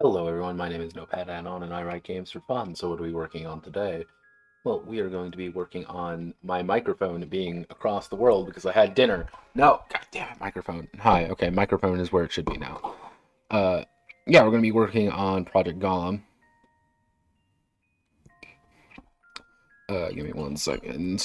Hello everyone, my name is Notepad Anon and I write games for fun. So what are we working on today? Well, we are going to be working on my microphone being across the world because I had dinner. No, god damn it, microphone. Hi, okay, microphone is where it should be now. Yeah, we're going to be working on Project Golem. Give me 1 second.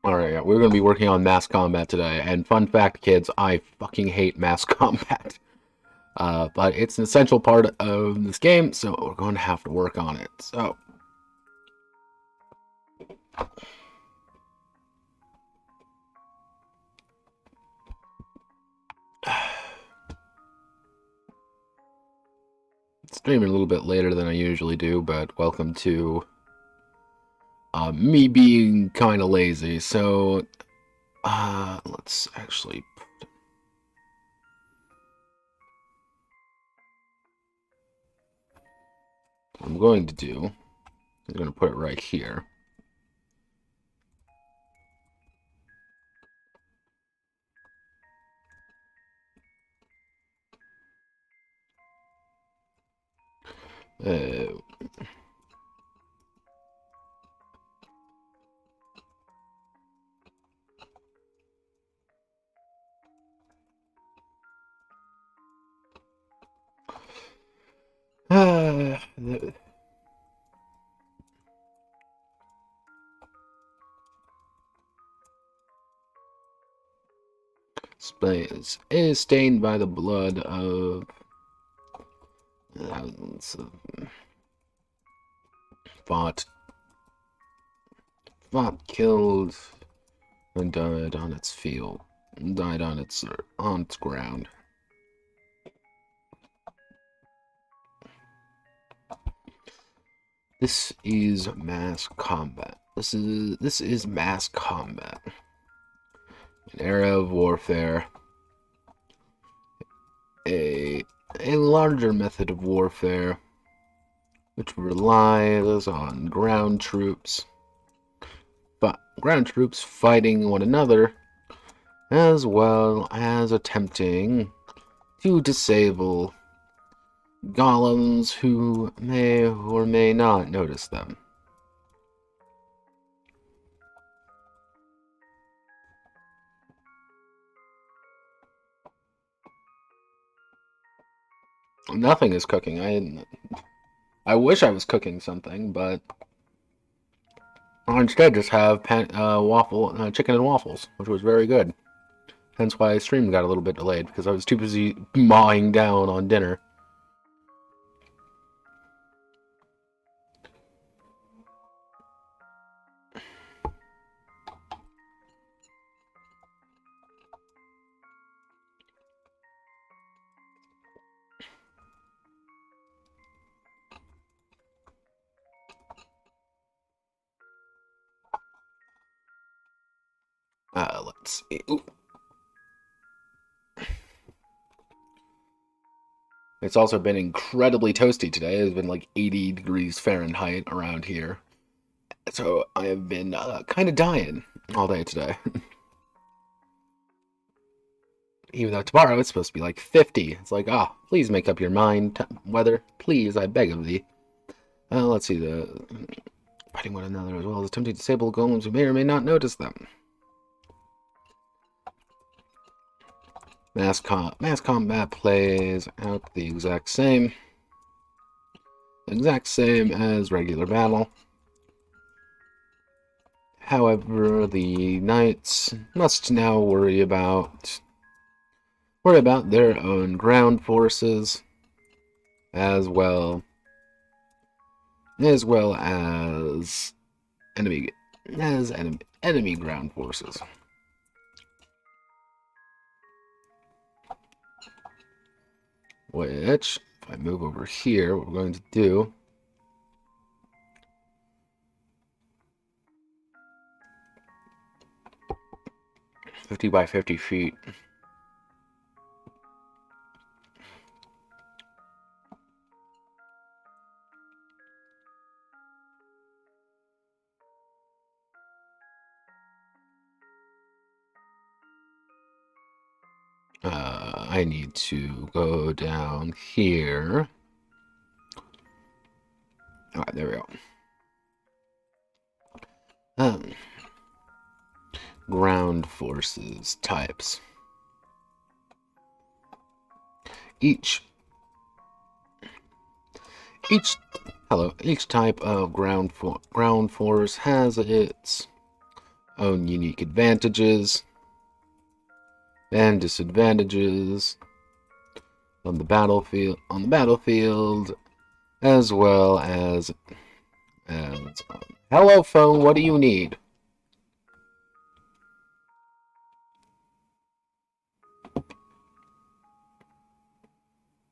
Alright, yeah, we're going to be working on mass combat today. And fun fact, kids, I fucking hate mass combat. But it's an essential part of this game, so we're going to have to work on it. So, streaming a little bit later than I usually do, but welcome to me being kind of lazy. So, let's actually. What I'm going to do. I'm going to put it right here. Uh, uh, space is stained by the blood of thousands of fought, killed, and died on its field, died on its ground. This is mass combat. This is mass combat. An era of warfare. A larger method of warfare which relies on ground troops. But ground troops fighting one another as well as attempting to disable golems who may or may not notice them. Nothing is cooking. I wish I was cooking something, but I instead just have chicken and waffles, which was very good. Hence why stream got a little bit delayed, because I was too busy mowing down on dinner. Let's see. Ooh. It's also been incredibly toasty today. It's been like 80 degrees Fahrenheit around here. So I have been kind of dying all day today. Even though tomorrow it's supposed to be like 50. It's like, please make up your mind, weather. Please, I beg of thee. Let's see, fighting one another as well as attempting to disable golems who may or may not notice them. Mass combat plays out the exact same as regular battle. However, the knights must now worry about their own ground forces as well as enemy ground forces. Which, if I move over here, what we're going to do 50 by 50 feet. I need to go down here. Alright, there we go. Ground forces types. Each type of ground force has its own unique advantages and disadvantages on the battlefield, as well as hello phone, what do you need?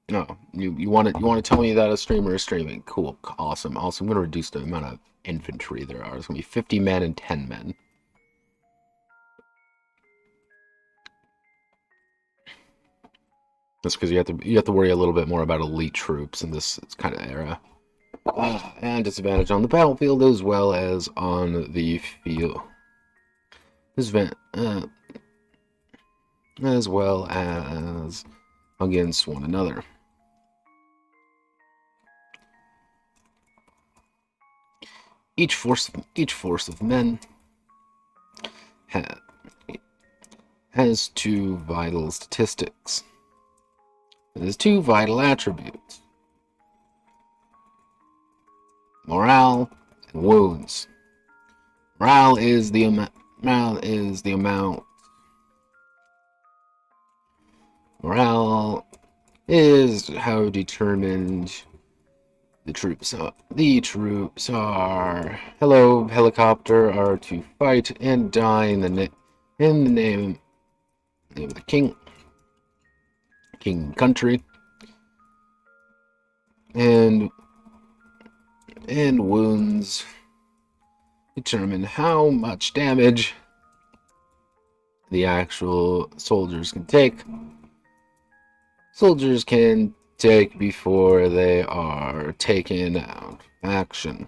No, you want to tell me that a streamer is streaming? Cool, awesome. Also, I'm gonna reduce the amount of infantry there are. It's gonna be 50 men and 10 men. That's because you have to worry a little bit more about elite troops in this kind of era. And disadvantage on the battlefield as well as on the field. As well as against one another. Each force of men has two vital statistics. It has two vital attributes: morale and wounds. Morale is the amount. Morale is how determined the troops are. The troops are, hello helicopter, are to fight and die in the name of the king country, and wounds determine how much damage the actual soldiers can take. Soldiers can take before they are taken out of action.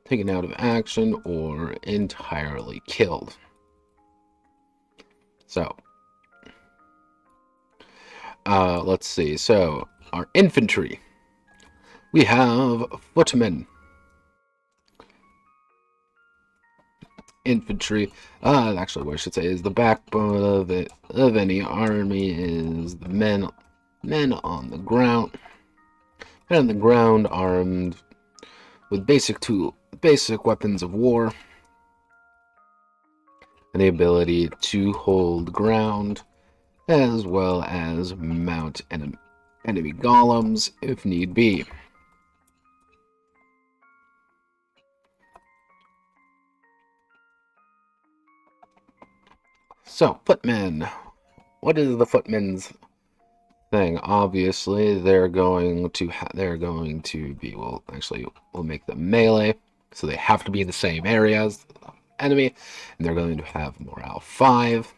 Taken out of action or entirely killed. So, let's see. So, our infantry. We have footmen. Infantry, actually what I should say is the backbone of any army is the men on the ground. Men on the ground armed with basic weapons of war, and the ability to hold ground, as well as mount enemy golems if need be. So, footmen. What is the footmen's thing? Obviously, they're going to be, well, actually, we'll make them melee, so they have to be in the same area as the enemy, and they're going to have morale 5,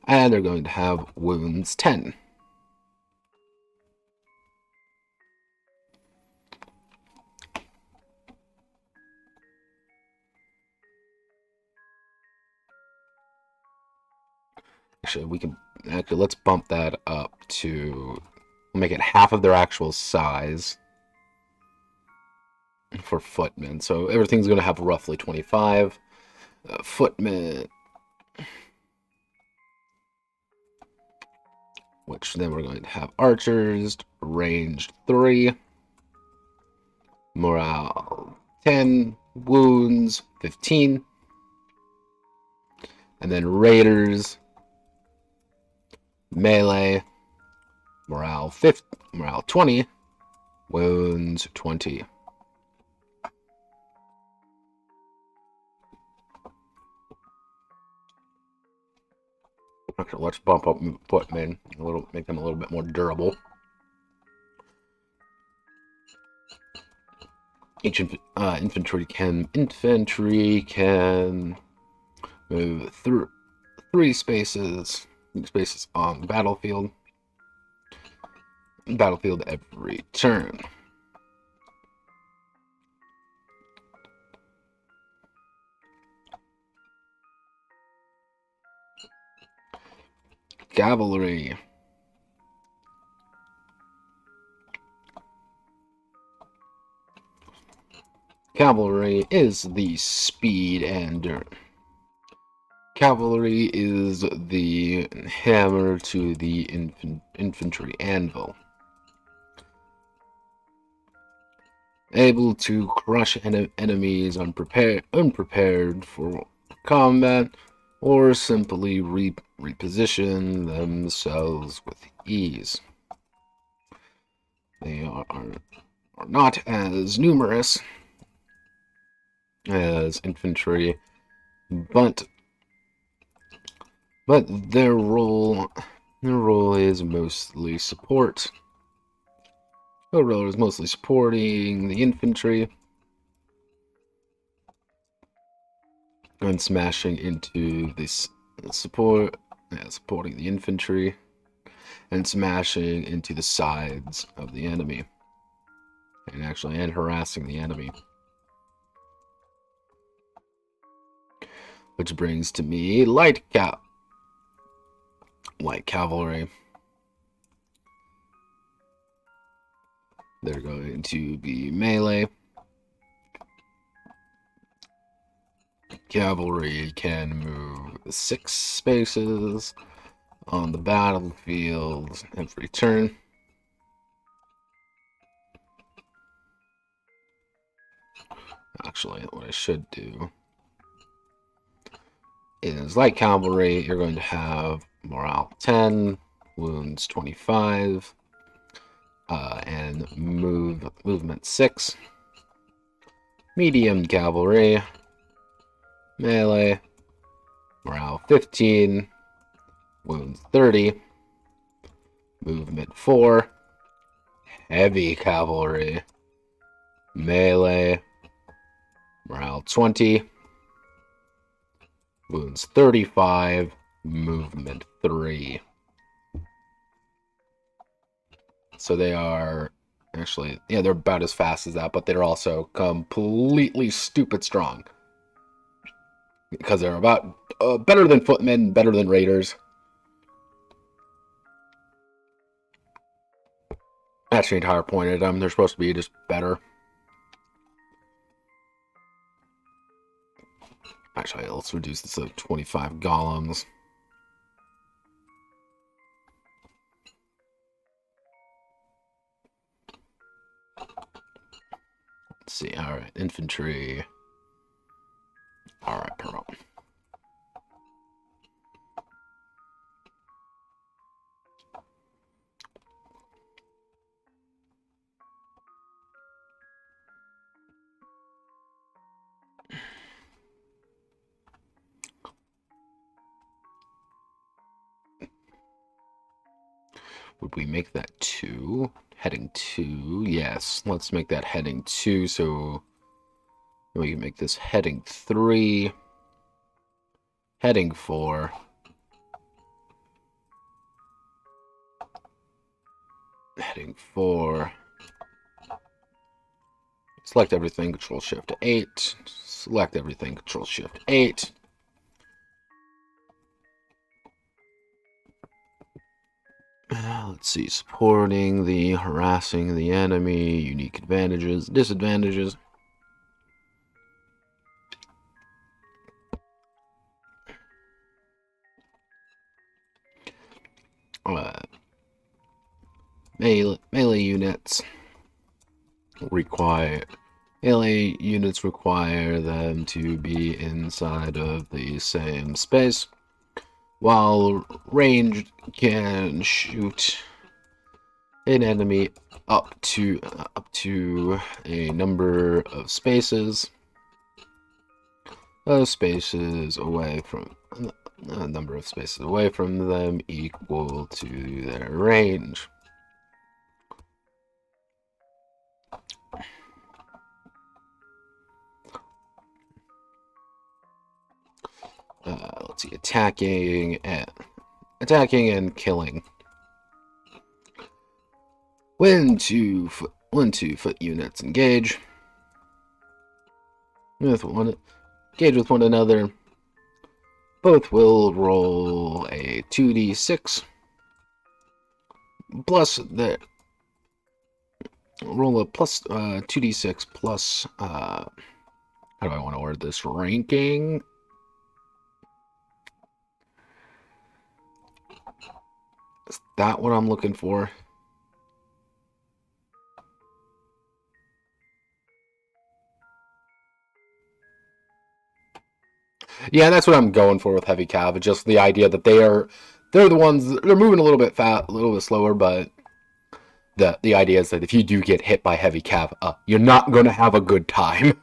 and they're going to have wounds 10. Actually, let's bump that up to, make it half of their actual size for footmen. So everything's going to have roughly 25 footmen, which then we're going to have archers, ranged 3, morale 10, wounds 15, and then raiders, melee, morale 20, wounds 20. Okay, let's bump up footmen a little, make them a little bit more durable. Each infantry can move through 3 spaces on the battlefield every turn. Cavalry. Cavalry is the speed ender. Cavalry is the hammer to the infantry anvil. Able to crush enemies unprepared for combat, or simply reposition themselves with ease. They are not as numerous as infantry, but their role is mostly support. Their role is mostly supporting the infantry and smashing into this supporting the infantry and smashing into the sides of the enemy and harassing the enemy. Which brings to me light cavalry. They're going to be melee. Cavalry can move 6 spaces on the battlefield every turn. Actually, what I should do is, like cavalry, you're going to have morale 10, wounds 25, and movement 6. Medium cavalry, melee, morale 15, wounds 30, movement 4. Heavy cavalry, melee, morale 20, wounds 35, movement 3. So they are actually, yeah, they're about as fast as that, but they're also completely stupid strong. Because they're about better than footmen, better than raiders. That's the entire point of them. They're supposed to be just better. Actually, let's reduce this to 25 golems. Let's see. All right, infantry. All right, Pearl. Would we make that 2? Heading 2? Yes, let's make that heading 2, so we can make this heading 3, heading 4, heading 4. Select everything, Control Shift 8. Select everything, Control Shift 8. Let's see, supporting the harassing the enemy, unique advantages, disadvantages. Melee units require them to be inside of the same space, while ranged can shoot an enemy up to a number of spaces. Those spaces away from number of spaces away from them equal to their range. Let's see, attacking and killing. When 2 foot units engage with one another, both will roll a 2d6 plus the roll a plus 2d6 plus how do I want to word this? Ranking. Is that what I'm looking for? Yeah, that's what I'm going for with heavy cav. Just the idea that they're the ones, they're moving a little bit a little bit slower, but the idea is that if you do get hit by heavy cav, you're not going to have a good time.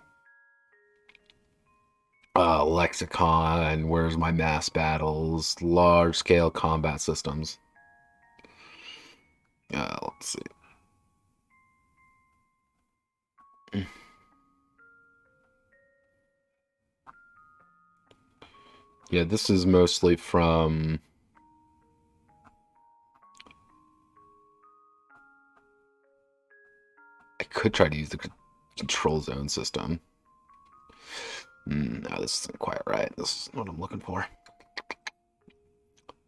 Lexicon, where's my mass battles? Large scale combat systems. Let's see. Yeah, this is mostly from... I could try to use the control zone system. No, this isn't quite right. This is what I'm looking for.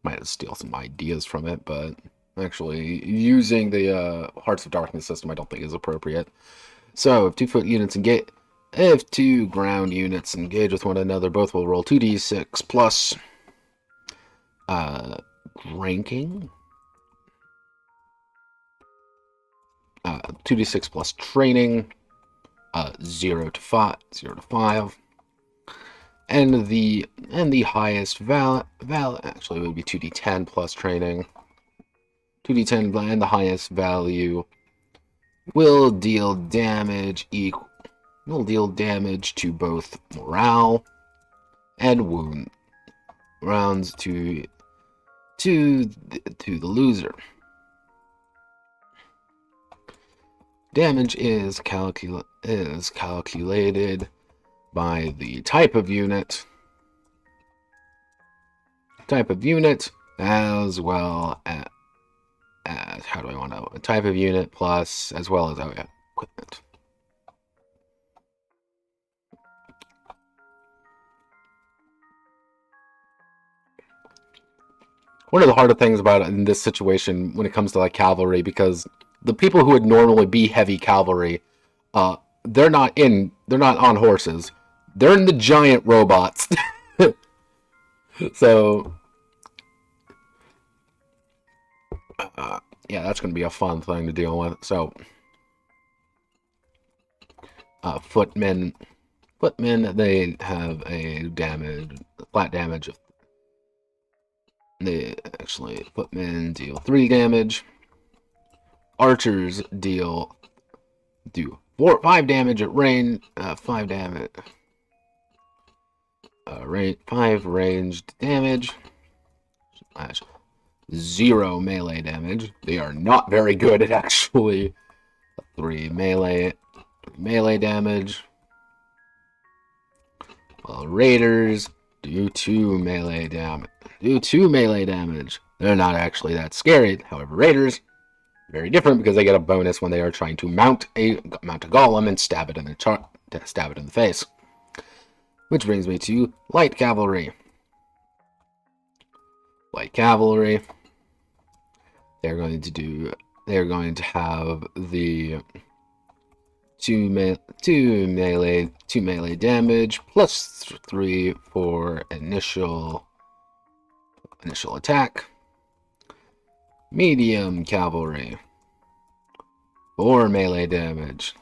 Might have to steal some ideas from it, but actually using the Hearts of Darkness system I don't think is appropriate. So, if 2 foot units engage... If 2 ground units engage with one another, both will roll 2d6 plus ranking. 2d6 plus training. 0 to 5. And the highest val actually it would be 2d10 plus training. 2d10 and the highest value will deal damage to both morale and wound rounds to the loser. Damage is calculated by the type of unit as well as how do I want to type of unit plus as well as equipment. One of the harder things about it in this situation when it comes to like cavalry, because the people who would normally be heavy cavalry, they're not on horses. They're in the giant robots. So, yeah, that's going to be a fun thing to deal with. So, footmen, they have a flat damage of... footmen deal 3 damage. Archers do 5 damage at range. 5 damage. 5 ranged damage. 0 melee damage. They are not very good at actually 3 melee damage. While raiders do 2 melee damage. They're not actually that scary. However, raiders, very different because they get a bonus when they are trying to mount a golem and stab it in the face. Which brings me to light cavalry. Light cavalry. They're going to have the 2 melee damage plus 3 for initial attack. Medium cavalry, 4 melee damage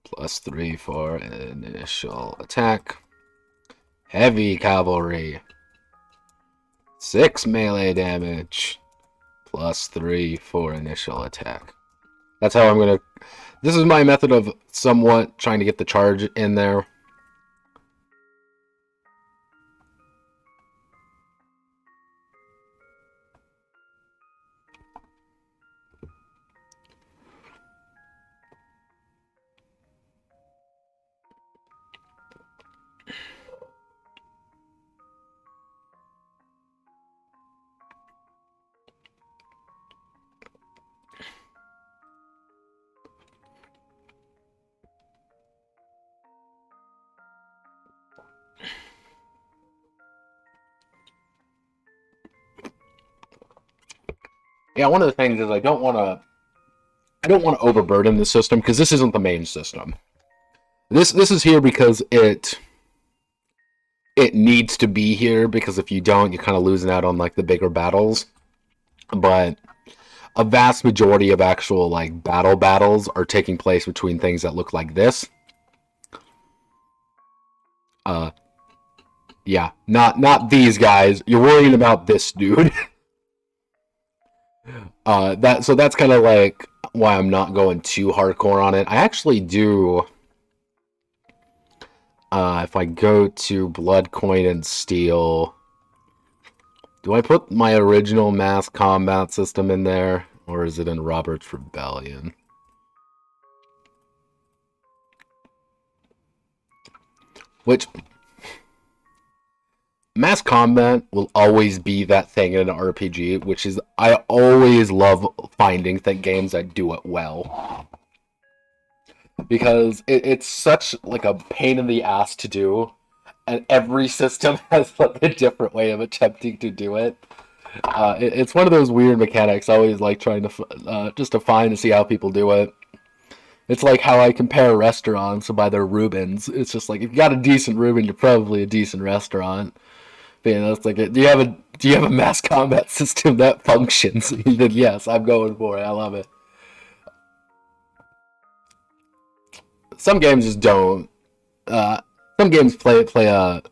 plus 3 for initial attack. Heavy cavalry, 6 melee damage plus 3 for initial attack. That's how I'm gonna... This is my method of somewhat trying to get the charge in there. Yeah, one of the things is I don't want to overburden the system because this isn't the main system. This is here because it needs to be here, because if you don't, you're kind of losing out on like the bigger battles. But a vast majority of actual like battles are taking place between things that look like this. Yeah, not these guys. You're worrying about this dude. So that's kind of like why I'm not going too hardcore on it. I actually do. If I go to Blood, Coin, and Steel, do I put my original mass combat system in there, or is it in Robert's Rebellion? Which, mass combat will always be that thing in an RPG, which is, I always love finding games that do it well. Because it's such like a pain in the ass to do, and every system has like a different way of attempting to do it. It's one of those weird mechanics I always like trying to just to find and see how people do it. It's like how I compare restaurants by their Reubens. It's just like, if you got a decent Reuben, you're probably a decent restaurant. But, you know, it's like, do you have a mass combat system that functions? Then yes, I'm going for it. I love it. Some games just don't. Some games play a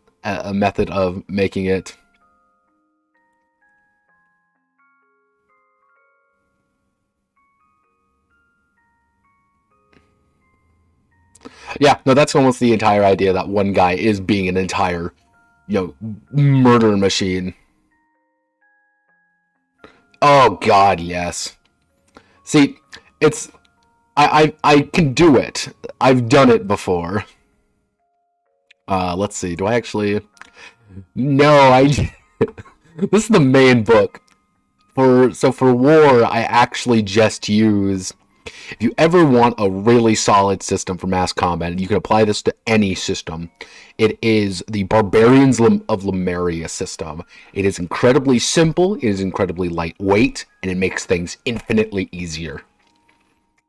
method of making it. Yeah, no, that's almost the entire idea, that one guy is being an entire, murder machine. Oh God, yes. See, it's I can do it. I've done it before. Let's see. Do I actually? No, I. This is the main book. For war, I actually just use. If you ever want a really solid system for mass combat, and you can apply this to any system, it is the Barbarians of Lemuria system. It is incredibly simple, it is incredibly lightweight, and it makes things infinitely easier.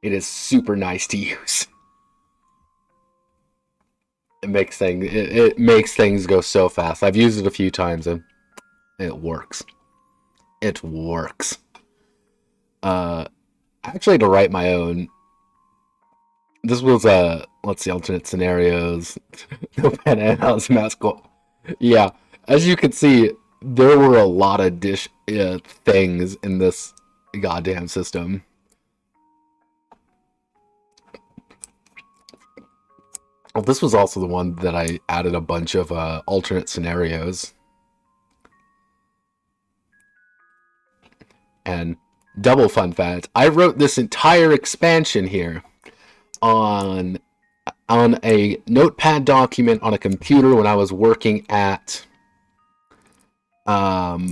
It is super nice to use. It makes things go so fast. I've used it a few times and it works. It works. I actually had to write my own. This was let's see, alternate scenarios. Notepad and Anon's mascot. Yeah, as you can see, there were a lot of things in this goddamn system. Well, this was also the one that I added a bunch of alternate scenarios. And double fun fact, I wrote this entire expansion here on a Notepad document on a computer when I was working at I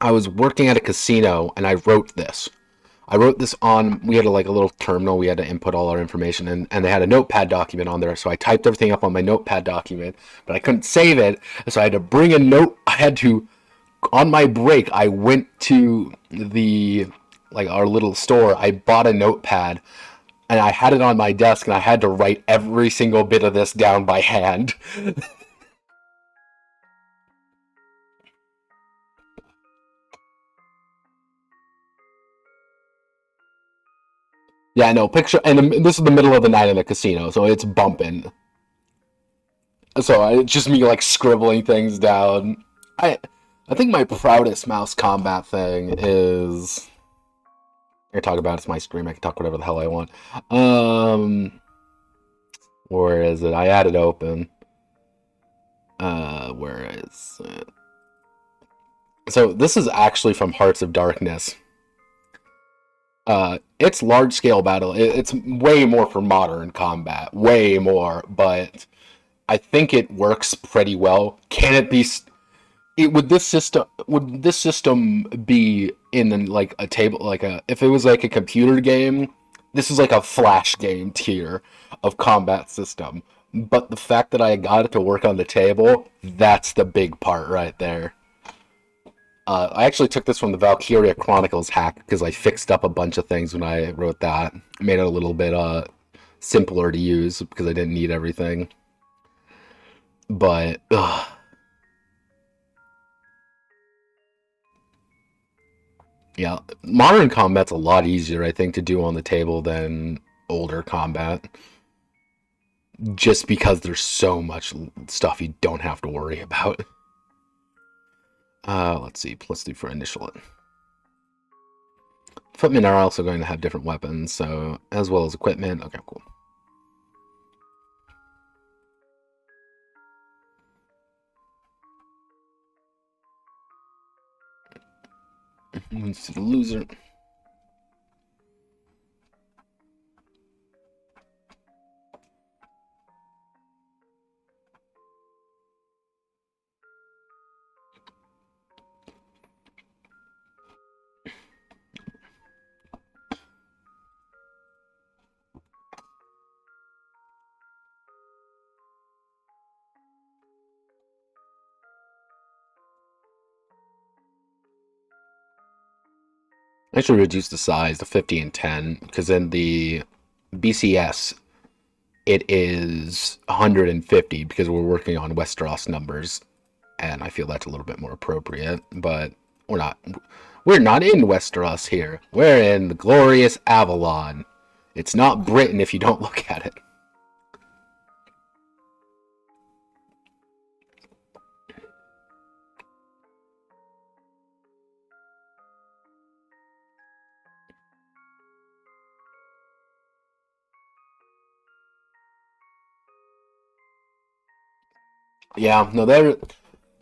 was working at a casino, and I wrote this. We had a little terminal, we had to input all our information, and they had a Notepad document on there, so I typed everything up on my Notepad document, but I couldn't save it, so I had to bring a note, on my break, I went to our little store, I bought a Notepad, and I had it on my desk, and I had to write every single bit of this down by hand. Yeah, no, picture, and this is the middle of the night in a casino, so it's bumping. So it's just me scribbling things down. I think my proudest mouse combat thing is. I can talk about it's my stream. I can talk whatever the hell I want. Where is it? I had it open. Where is it? So this is actually from Hearts of Darkness. It's large scale battle. It's way more for modern combat, way more. But I think it works pretty well. Can it be? Would this system be in a table, if it was a computer game? This is a flash game tier of combat system. But the fact that I got it to work on the table, that's the big part right there. I actually took this from the Valkyria Chronicles hack because I fixed up a bunch of things when I wrote that. Made it a little bit simpler to use because I didn't need everything. But yeah, modern combat's a lot easier, I think, to do on the table than older combat. Just because there's so much stuff you don't have to worry about. Let's see. Let's do for initial. Footmen are also going to have different weapons, so as well as equipment. Okay, cool. Let's see the loser. I should reduce the size to 50 and 10 because in the BCS it is 150 because we're working on Westeros numbers, and I feel that's a little bit more appropriate. But we're not. We're not in Westeros here. We're in the glorious Avalon. It's not Britain if you don't look at it. Yeah, no, they're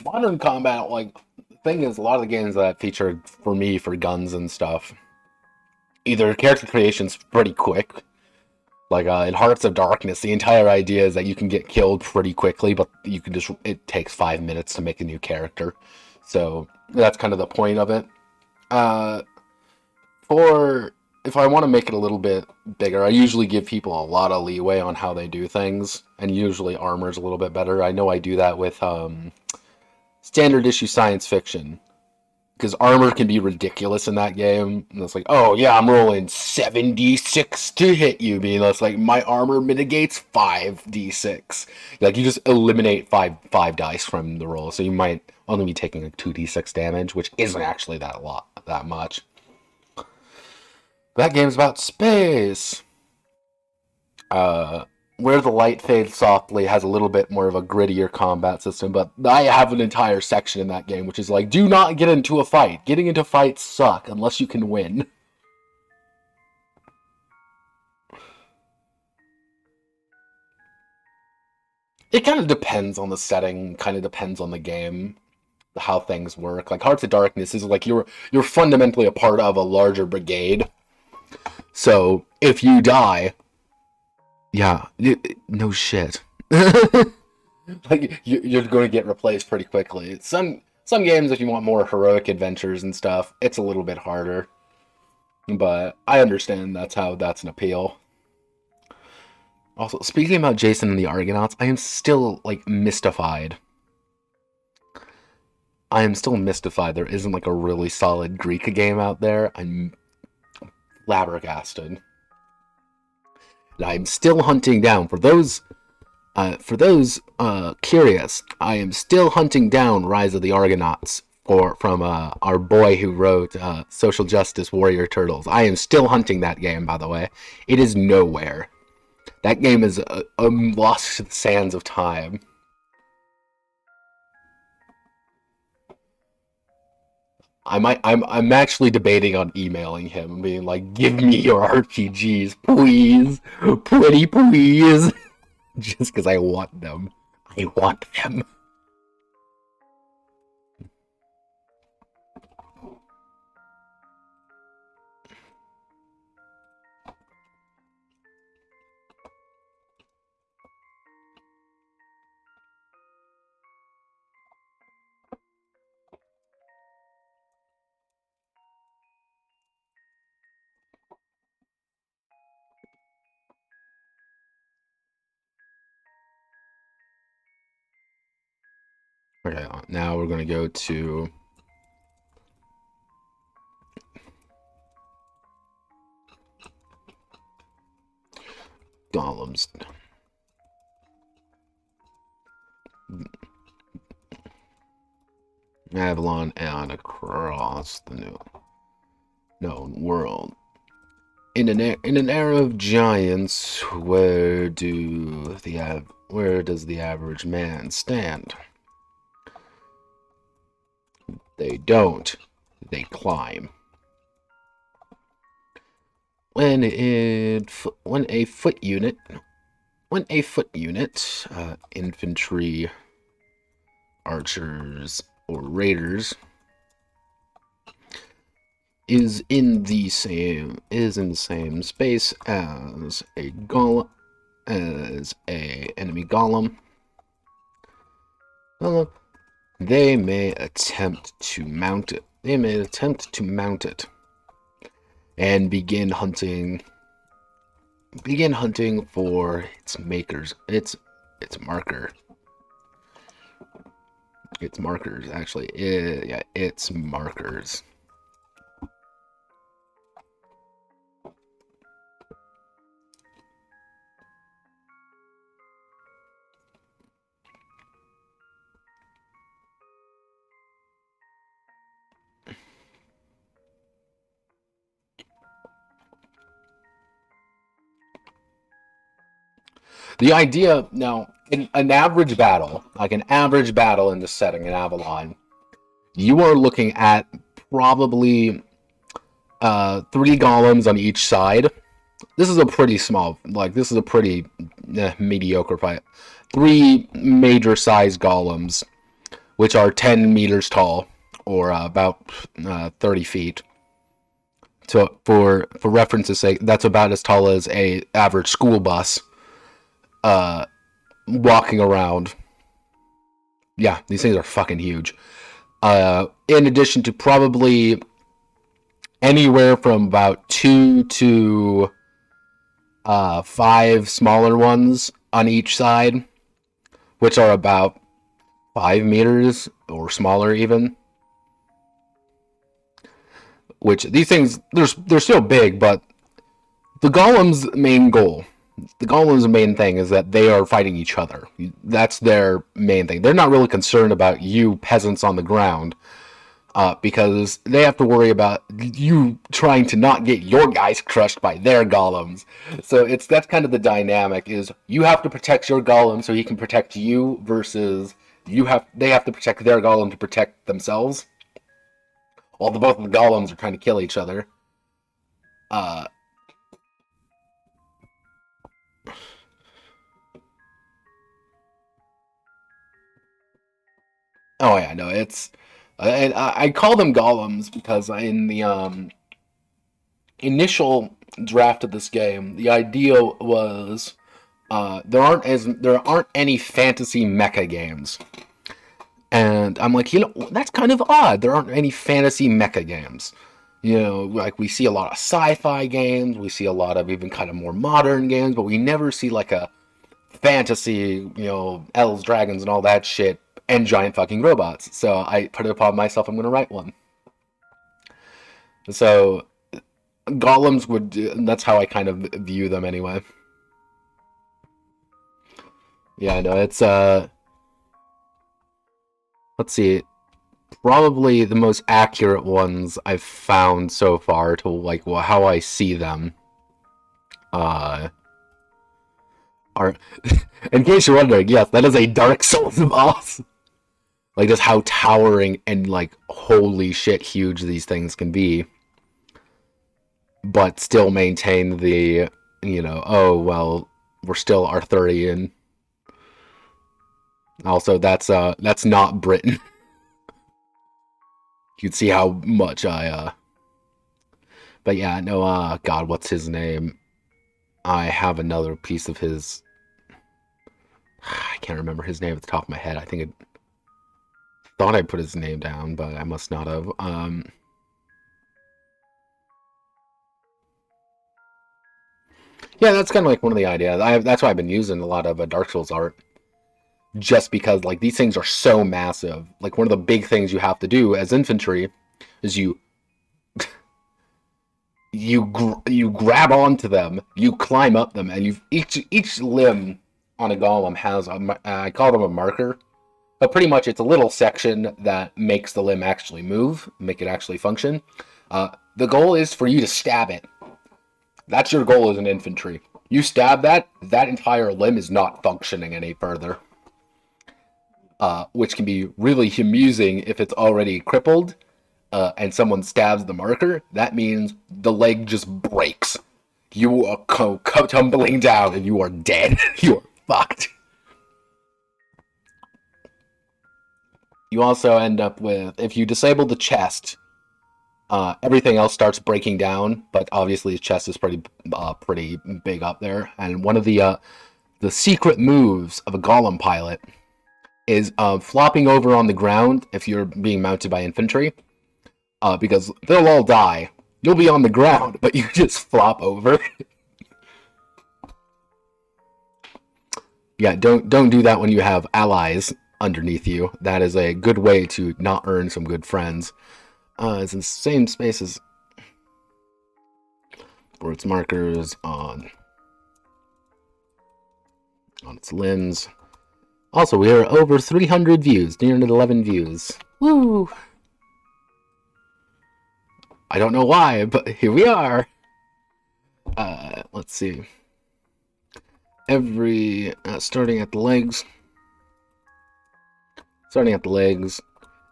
modern combat. Like, the thing is, a lot of the games that feature for me for guns and stuff, either character creation's pretty quick. Like in Hearts of Darkness, the entire idea is that you can get killed pretty quickly, but you can just it takes 5 minutes to make a new character. So that's kind of the point of it. Uh, for if I want to make it a little bit bigger, I usually give people a lot of leeway on how they do things, and usually armor's a little bit better. I know I do that with standard issue science fiction because armor can be ridiculous in that game. And it's like, oh yeah, I'm rolling 7d6 to hit you. Being that's like my armor mitigates 5d6. Like you just eliminate five dice from the roll, so you might only be taking like 2d6 damage, which isn't actually that much. That game's about space. Uh, where the light fades softly has a little bit more of a grittier combat system, but I have an entire section in that game which is like, do not get into a fight. Getting into fights suck unless you can win. It kind of depends on the setting, kind of depends on the game, how things work. Like Hearts of Darkness is like you're fundamentally a part of a larger brigade. So if you die, yeah, no shit. Like you're going to get replaced pretty quickly. Some games, if you want more heroic adventures and stuff, it's a little bit harder. But I understand that's an appeal. Also, speaking about Jason and the Argonauts, I am still like mystified. I am still mystified there isn't like a really solid Greek game out there. I'm flabbergasted. And I'm still hunting down for those curious. I am still hunting down Rise of the Argonauts from our boy who wrote Social Justice Warrior Turtles. I am still hunting that game, by the way. It is nowhere. That game is lost to the sands of time. I'm actually debating on emailing him and being like, "Give me your RPGs, please, pretty please," just because I want them. I want them. Okay, now we're gonna go to golems. Avalon and across the known world. In an era of giants, where does the average man stand? They don't. They climb. When a foot unit, infantry, archers, or raiders is in the same space as a enemy golem, well, they may attempt to mount it. And begin hunting for its makers. Its markers, actually. Yeah, its markers. The idea, now, in an average battle, like an average battle in this setting in Avalon, you are looking at probably 3 golems on each side. This is a pretty small, this is a pretty mediocre fight. 3 major sized golems, which are 10 meters tall, or about 30 feet. So, for reference's sake, that's about as tall as a average school bus. Walking around. Yeah, these things are fucking huge. In addition to probably anywhere from about 2 to 5 smaller ones on each side, which are about 5 meters or smaller even. Which these things, they're still big, but the golem's main main thing is that they are fighting each other. That's their main thing. They're not really concerned about you peasants on the ground, because they have to worry about you trying to not get your guys crushed by their golems. So that's kind of the dynamic, is you have to protect your golem so he can protect you, versus they have to protect their golem to protect themselves. While both of the golems are trying to kill each other. Oh yeah, no, it's and I call them golems because in the initial draft of this game, the idea was there aren't any fantasy mecha games, and I'm like, that's kind of odd. There aren't any fantasy mecha games. Like we see a lot of sci-fi games, we see a lot of even kind of more modern games, but we never see like a fantasy, elves, dragons, and all that shit, and giant fucking robots. So I put it upon myself, I'm going to write one. So golems that's how I kind of view them anyway. Yeah, no, it's, let's see, probably the most accurate ones I've found so far to, like, how I see them, are, in case you're wondering, yes, that is a Dark Souls boss. Like, just how towering and, like, holy shit huge these things can be. But still maintain the, oh, well, we're still Arthurian. Also, that's not Britain. You can see how much but yeah, no, God, what's his name? I have another piece of his... I can't remember his name at the top of my head. I thought I put his name down, but I must not have. Yeah, that's kind of like one of the ideas. That's why I've been using a lot of Dark Souls art. Just because, like, these things are so massive. Like, one of the big things you have to do as infantry is you you grab onto them, you climb up them, and each limb on a golem has I call them a marker, but pretty much it's a little section that makes the limb actually move, make it actually function. The goal is for you to stab it. That's your goal as an infantry. You stab that entire limb is not functioning any further. Which can be really amusing if it's already crippled, and someone stabs the marker. That means the leg just breaks. You are tumbling down and you are dead. You are fucked. You also end up with, if you disable the chest, everything else starts breaking down, but obviously his chest is pretty big up there. And one of the secret moves of a golem pilot is flopping over on the ground if you're being mounted by infantry, because they'll all die. You'll be on the ground, but you just flop over. Yeah, don't do that when you have allies underneath you. That is a good way to not earn some good friends. It's in the same spaces for its markers on its limbs. Also, we are over 300 views, near 11 views. Woo! I don't know why, but here we are. Let's see. Starting at the legs.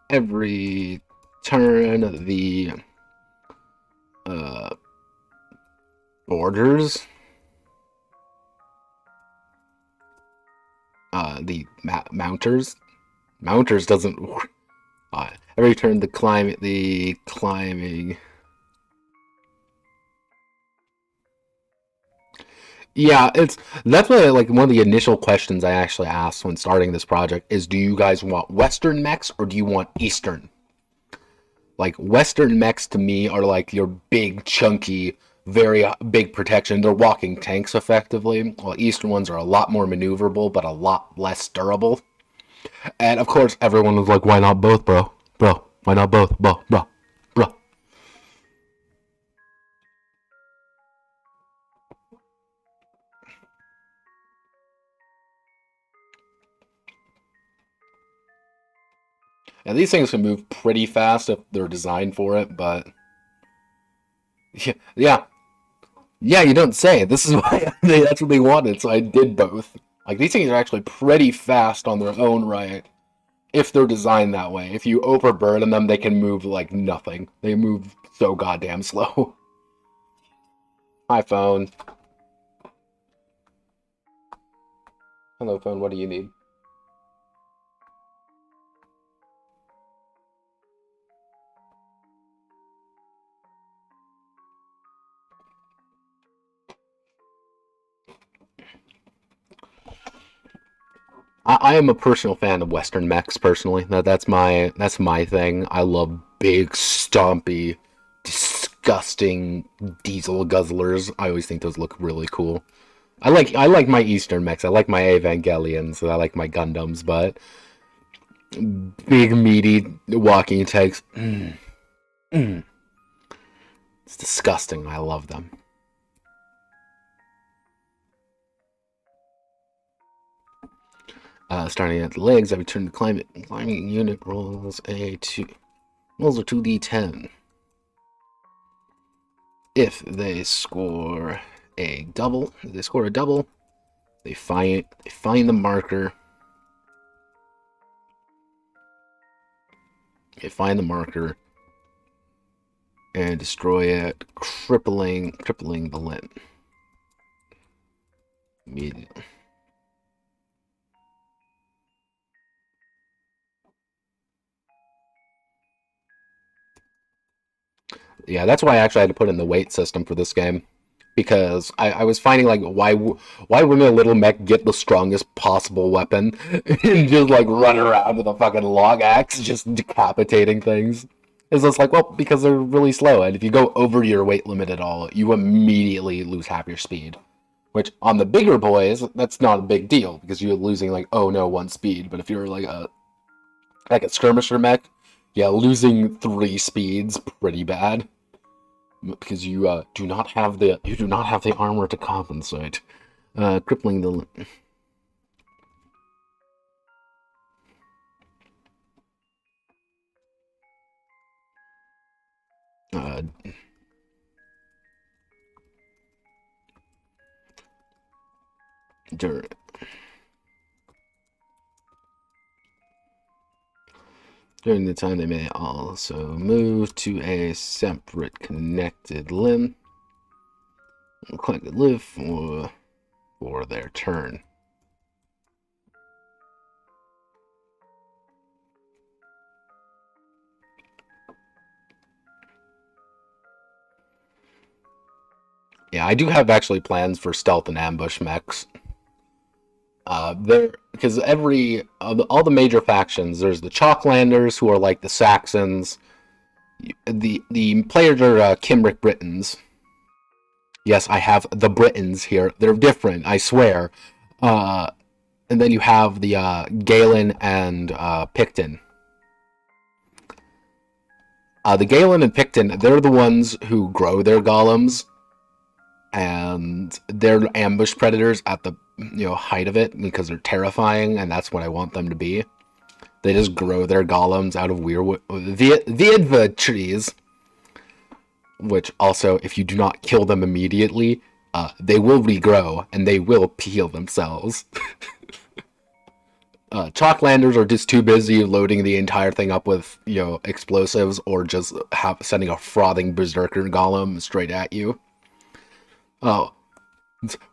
Every turn, the borders, the mounters doesn't work. Every turn, the climbing. Yeah, that's like one of the initial questions I actually asked when starting this project is, do you guys want Western mechs or do you want Eastern? Like, Western mechs to me are like your big, chunky, very big protection. They're walking tanks effectively, while Eastern ones are a lot more maneuverable, but a lot less durable. And of course, everyone was like, why not both, bro? Bro, why not both? Bro. And these things can move pretty fast if they're designed for it, but yeah, you don't say. This is why that's what they wanted, so I did both. Like, these things are actually pretty fast on their own right, if they're designed that way. If you overburden them, they can move like nothing. They move so goddamn slow. Hi, phone. Hello, phone. What do you need? I am a personal fan of Western mechs. Personally, that's my thing. I love big, stompy, disgusting diesel guzzlers. I always think those look really cool. I like my Eastern mechs. I like my Evangelions. I like my Gundams, but big, meaty walking tanks. It's disgusting. I love them. Starting at the legs, I return to climbing unit rolls are 2d10. If they score a double, they find the marker. They find the marker and destroy it, crippling the limb. Immediately. Yeah, that's why I actually had to put in the weight system for this game, because I was finding, like, why wouldn't a little mech get the strongest possible weapon and just like run around with a fucking log axe just decapitating things? It's just like, well, because they're really slow, and if you go over your weight limit at all, you immediately lose half your speed. Which on the bigger boys, that's not a big deal because you're losing like, oh no, 1 speed. But if you're like a skirmisher mech, yeah, losing 3 speeds pretty bad. because you do not have the armor to compensate. Crippling the uh, dur During the time, they may also move to a separate connected limb. Click live for their turn. Yeah, I do have actually plans for stealth and ambush mechs. There, because all the major factions, there's the Chalklanders, who are like the Saxons. The players are Cymric Britons. Yes, I have the Britons here. They're different, I swear. And then you have the Galen and Picton. The Galen and Picton, they're the ones who grow their golems, and they're ambush predators at the height of it because they're terrifying, and that's what I want them to be. They just grow their golems out of weirwood the trees, which also, if you do not kill them immediately, they will regrow and they will heal themselves. Chalklanders are just too busy loading the entire thing up with explosives, or just sending a frothing berserker golem straight at you. Oh,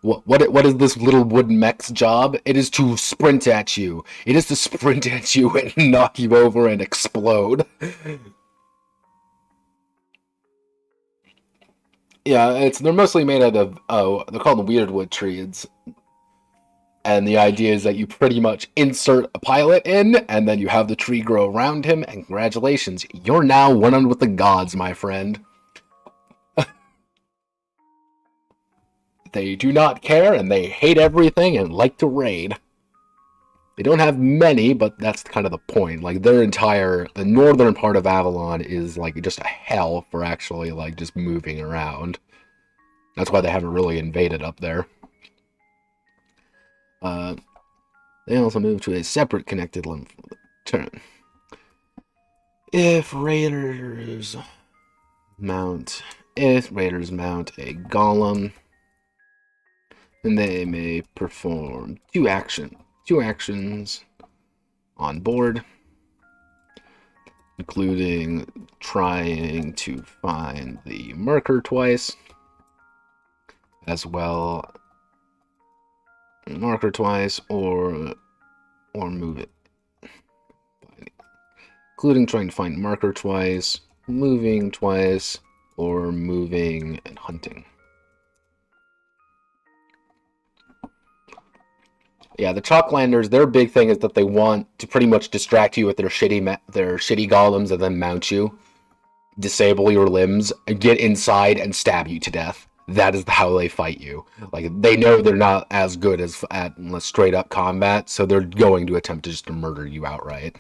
what is this little wooden mech's job? It is to sprint at you. It is to sprint at you and knock you over and explode. Yeah, they're mostly made out of they're called weirdwood trees. And the idea is that you pretty much insert a pilot in, and then you have the tree grow around him, and congratulations, you're now one with the gods, my friend. They do not care, and they hate everything, and like to raid. They don't have many, but that's kind of the point. Like, the northern part of Avalon is, like, just a hell for actually, like, just moving around. That's why they haven't really invaded up there. They also move to a separate connected limb for the turn. If raiders mount a golem, then they may perform two actions on board, including trying to find the marker twice, or move it. Including trying to find marker twice, moving twice, or moving and hunting. Yeah, the Chalklanders, their big thing is that they want to pretty much distract you with their shitty golems and then mount you, disable your limbs, get inside, and stab you to death. That is how they fight you. Like, they know they're not as good at straight up combat, so they're going to attempt to just murder you outright.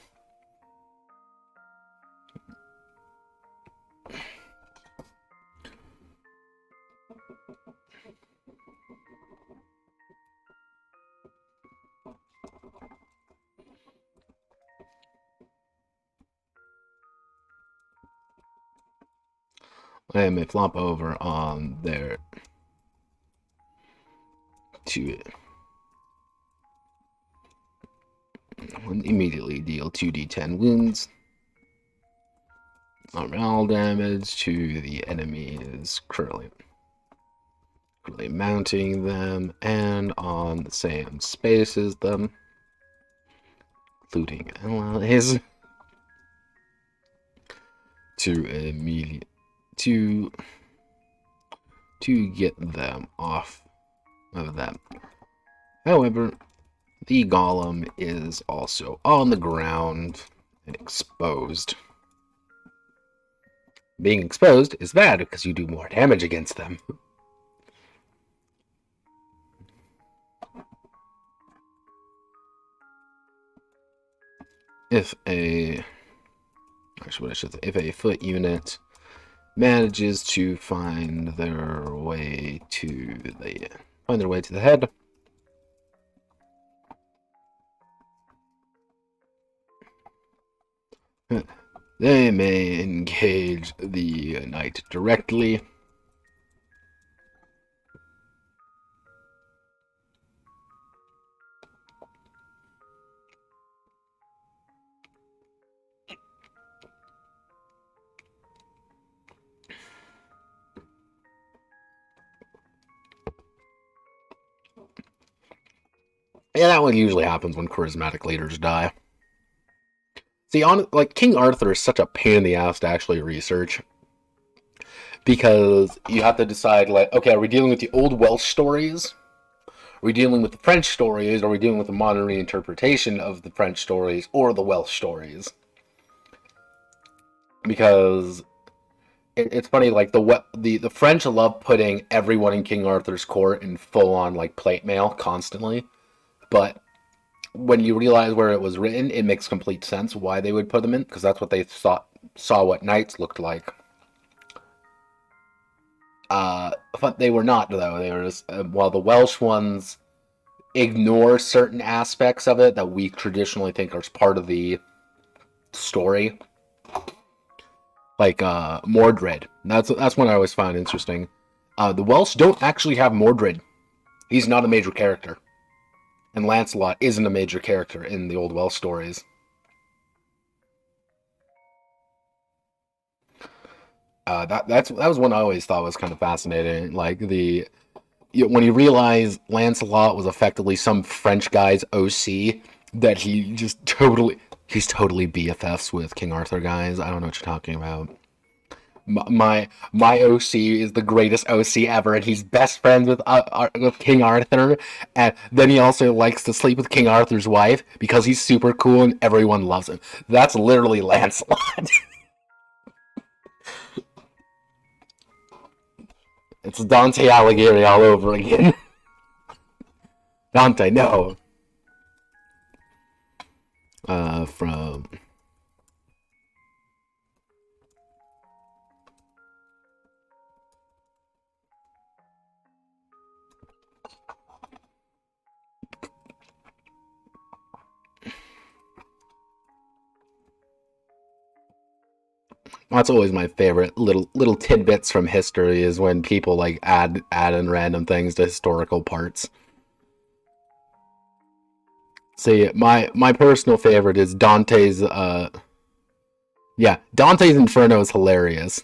I may flop over on there to immediately deal 2d10 wounds. Morale damage to the enemies currently mounting them and on the same space as them, including allies, to get them off of them. However, the golem is also on the ground and exposed. Being exposed is bad because you do more damage against them. If a foot unit manages to find their way to the head. They may engage the knight directly. Yeah, that one usually happens when charismatic leaders die. See, like King Arthur is such a pain in the ass to actually research, because you have to decide, like, okay, are we dealing with the old Welsh stories? Are we dealing with the French stories? Are we dealing with the modern reinterpretation of the French stories or the Welsh stories? Because it's funny, like the French love putting everyone in King Arthur's court in full on like plate mail constantly, but when you realize where it was written, it makes complete sense why they would put them in, because that's what they saw what knights looked like. But they were not, though. They were just, while the Welsh ones ignore certain aspects of it that we traditionally think are part of the story, like Mordred. That's one I always found interesting. The Welsh don't actually have Mordred. He's not a major character, and Lancelot isn't a major character in the old Welsh stories. That was one I always thought was kind of fascinating. Like when you realize Lancelot was effectively some French guy's OC, that he's totally BFFs with King Arthur, guys. I don't know what you're talking about. My OC is the greatest OC ever, and he's best friends with King Arthur, and then he also likes to sleep with King Arthur's wife because he's super cool and everyone loves him. That's literally Lancelot. It's Dante Alighieri all over again. Dante, no. From That's always my favorite little tidbits from history, is when people like add in random things to historical parts. See, my personal favorite is Dante's. Yeah, Dante's Inferno is hilarious.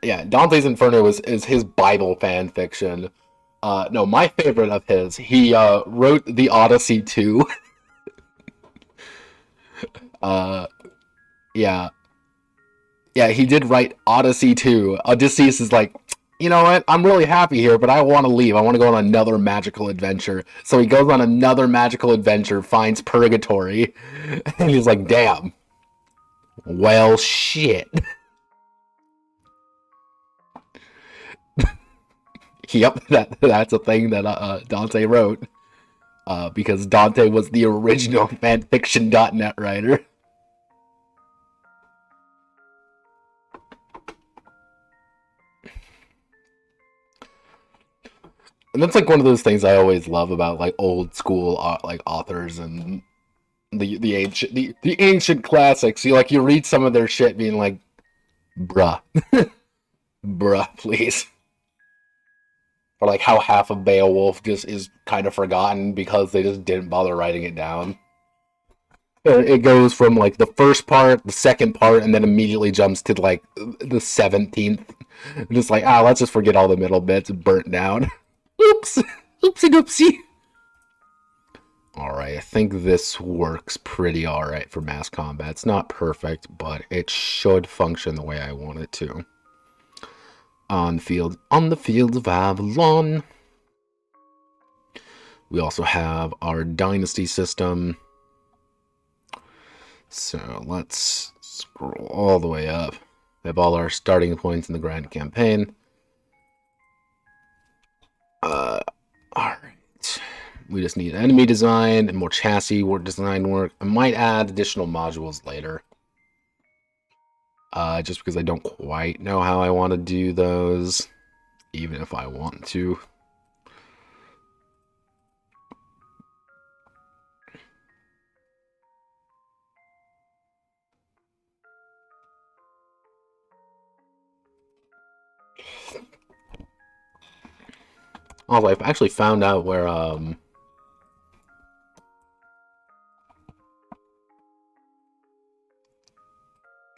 Yeah, Dante's Inferno is his Bible fan fiction. No, my favorite of his, he wrote the Odyssey too. uh, yeah, yeah, he did write Odyssey 2. Odysseus is like, you know what? I'm really happy here, but I want to leave. I want to go on another magical adventure. So he goes on another magical adventure, finds purgatory, and he's like, damn. Well, shit. Yep, that's a thing that Dante wrote. Because Dante was the original fanfiction.net writer. And that's like one of those things I always love about like old school like authors and the ancient classics. You read some of their shit being like, bruh, bruh, please. Or like how half of Beowulf just is kind of forgotten because they just didn't bother writing it down. It goes from like the first part, the second part, and then immediately jumps to like the 17th. Just like, let's just forget all the middle bits, burnt down. Oops, oopsie doopsie. Alright, I think this works pretty alright for mass combat. It's not perfect, but it should function the way I want it to. On the fields of Avalon. We also have our dynasty system. So let's scroll all the way up. We have all our starting points in the grand campaign. Alright. we just need enemy design and more chassis work, design work. I might add additional modules later. Just because I don't quite know how I want to do those, even if I want to. Also, I've actually found out where,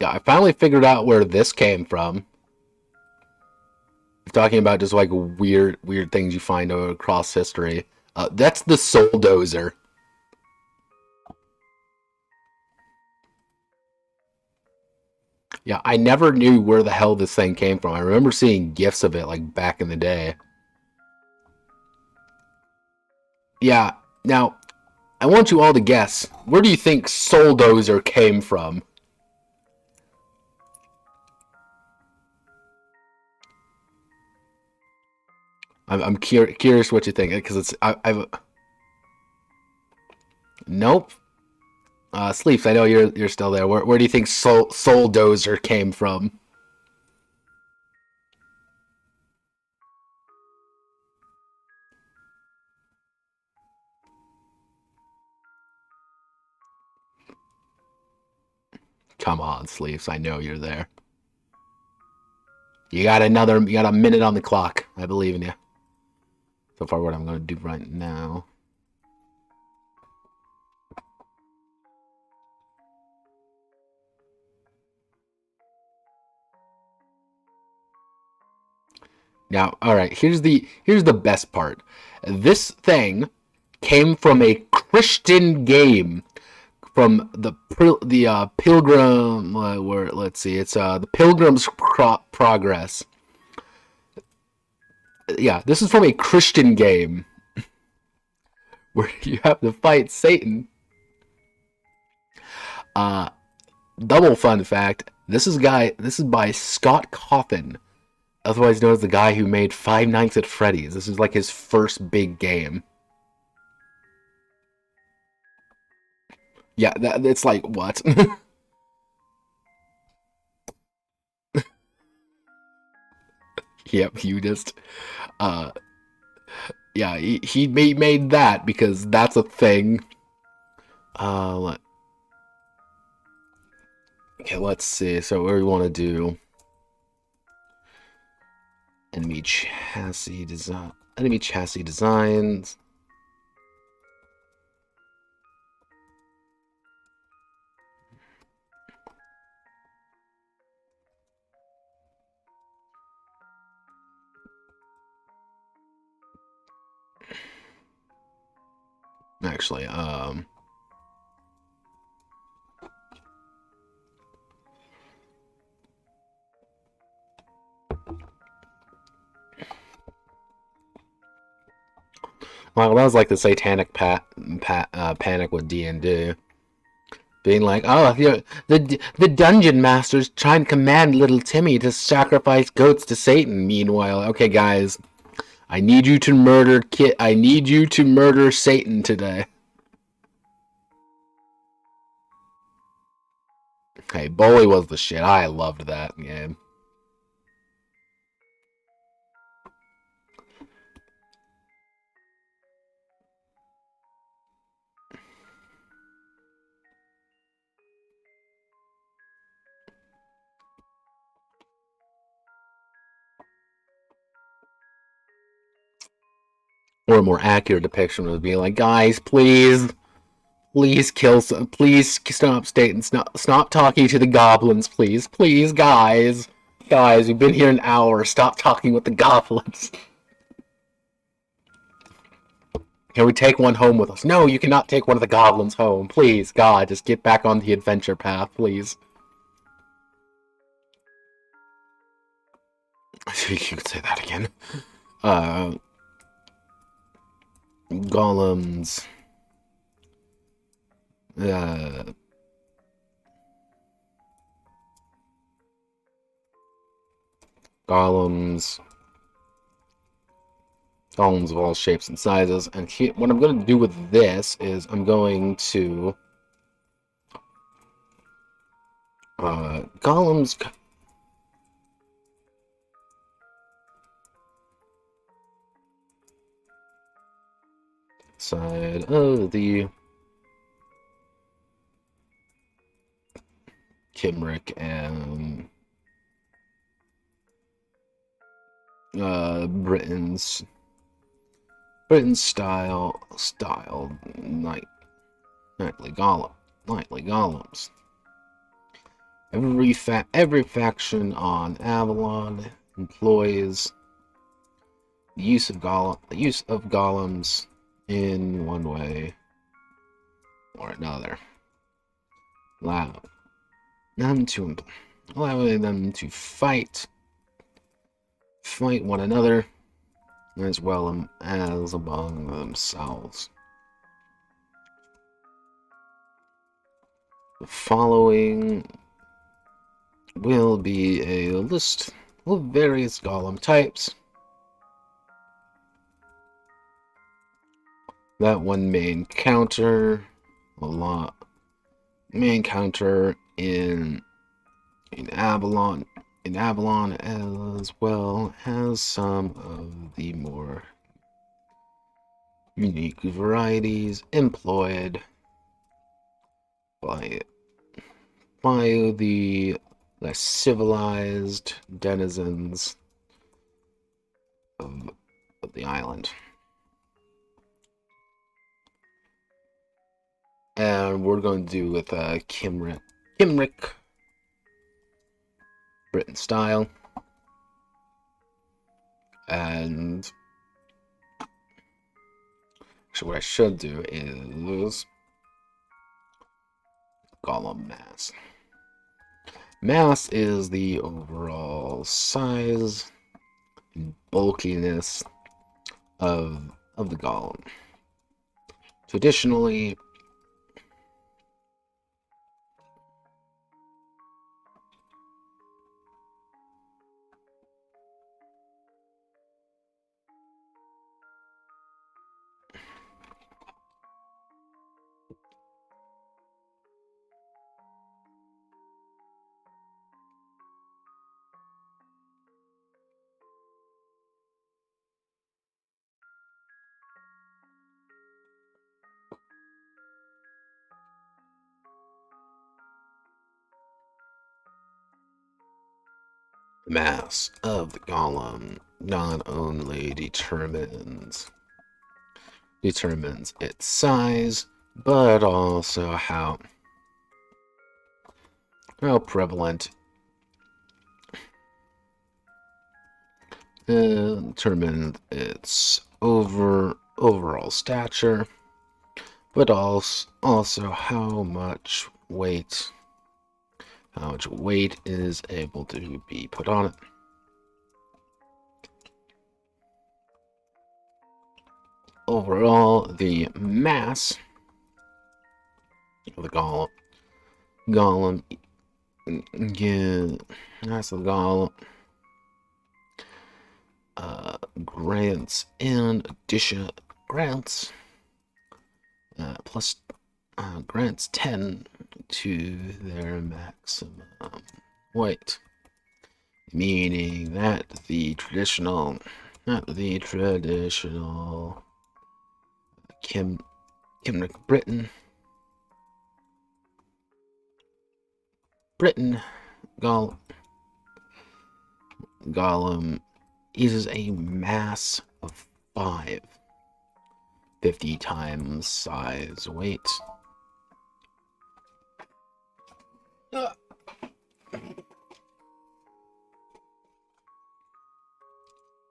yeah, I finally figured out where this came from. Talking about just like weird things you find across history. That's the Soul Dozer. Yeah, I never knew where the hell this thing came from. I remember seeing gifs of it like back in the day. Yeah, now I want you all to guess. Where do you think Soul Dozer came from? I'm curious what you think, because it's I've nope. Sleeps, I know you're still there. Where do you think Soul Dozer came from? Come on, Sleeps, I know you're there. You got a minute on the clock. I believe in you. So far, what I'm going to do right now. Now, all right. Here's the best part. This thing came from a Christian game from the Pilgrim. Where let's see, it's the Pilgrim's Progress. Yeah, this is from a Christian game where you have to fight Satan. Double fun fact: this is by Scott Cawthon, otherwise known as the guy who made Five Nights at Freddy's. This is like his first big game. Yeah, it's like what? Yep, you just uh yeah, he made that because that's a thing. Uh okay, let's see. So what do we want to do? Enemy chassis designs. Actually, well, that was like the satanic panic with D&D. Being like, oh, the dungeon master's trying to command little Timmy to sacrifice goats to Satan. Meanwhile, okay, guys, I need you to murder Satan today. Hey, Bully was the shit. I loved that game. Or a more accurate depiction would be like, guys, please please stop Satan, stop talking to the goblins, please, guys, we've been here an hour, stop talking with the goblins. Can we take one home with us? No, you cannot take one of the goblins home, please, God, just get back on the adventure path, please. You could say that again. Golems. Golems. Golems of all shapes and sizes. And what I'm going to do with this is I'm going to golems side of the Kimrick and Britain's style nightly golems. Every faction on Avalon employs the use of golems in one way or another, allowing them to fight one another as well as among themselves. The following will be a list of various golem types. That one main counter in Avalon as well as some of the more unique varieties employed by the less civilized denizens of the island. And we're going to do with Kimrick Britain style. And so what I should do is golem mass. Mass is the overall size and bulkiness of the golem. Traditionally, the mass of the golem not only determines its size, but also how prevalent determines its overall stature, but also how much weight is able to be put on it. Overall, the mass of the golem grants 10 to their maximum weight, meaning that the traditional Kimrick Britain golem uses a mass of 5, 50 times size weight.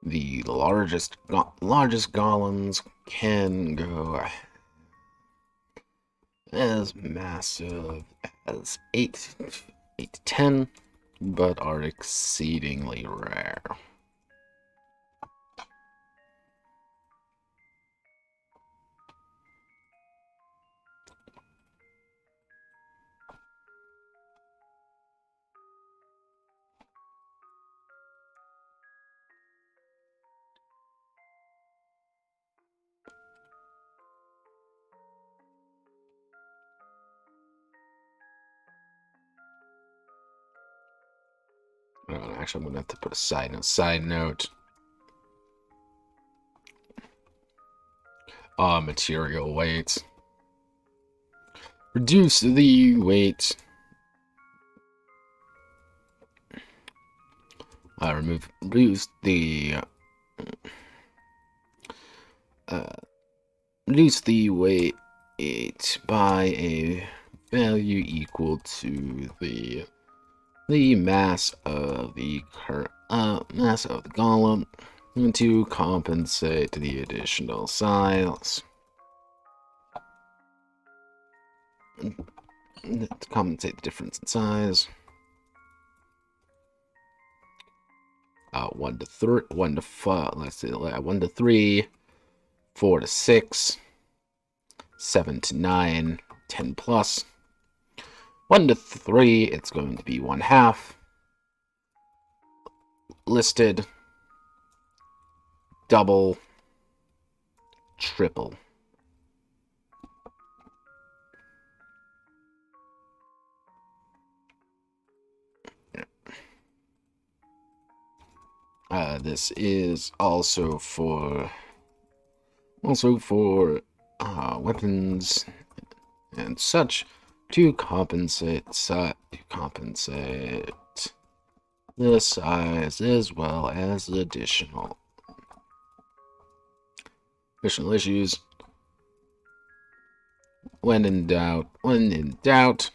The largest golems can go as massive as 8 to 10, but are exceedingly rare. Actually, I'm gonna have to put a side note. Side note. Material weight. Reduce the weight. Reduce the weight by a value equal to the mass of the golem to compensate the additional size. To compensate the difference in size. 1 to 3, 1 to 5, let's see, 1 to 3, 4 to 6, 7 to 9, 10 plus. 1 to 3, it's going to be 1/2. Listed, double, triple. This is also for weapons and such to compensate the size as well as additional issues. When in doubt, the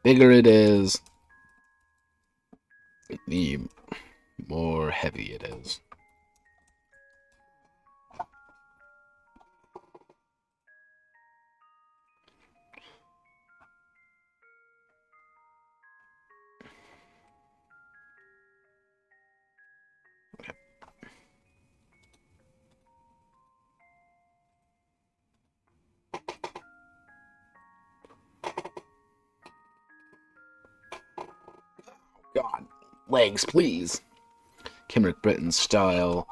bigger it is, the more heavy it is. Okay. God, legs, please. Kimrick Britain style.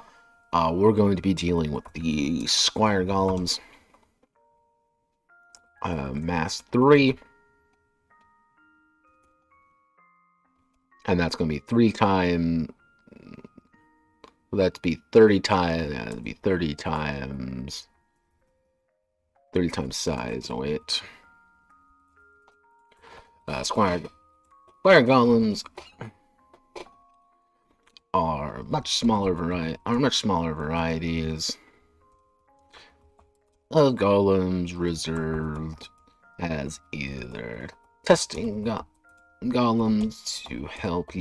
We're going to be dealing with the Squire Golems. Mass 3. And that's going to be 3 times. That'd be 30 times. Yeah, that'd be 30 times. 30 times size. Oh, wait. Squire Golems are much smaller varieties of golems reserved as either testing golems to help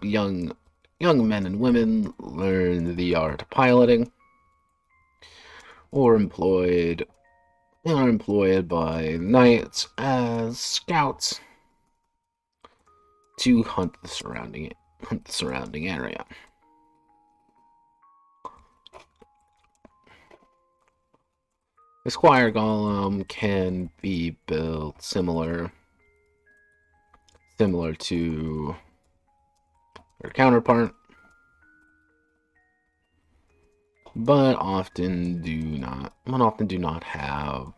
young men and women learn the art of piloting, or employed by knights as scouts to hunt the surrounding area. The Squire Golem can be built similar to their counterpart, but often do not have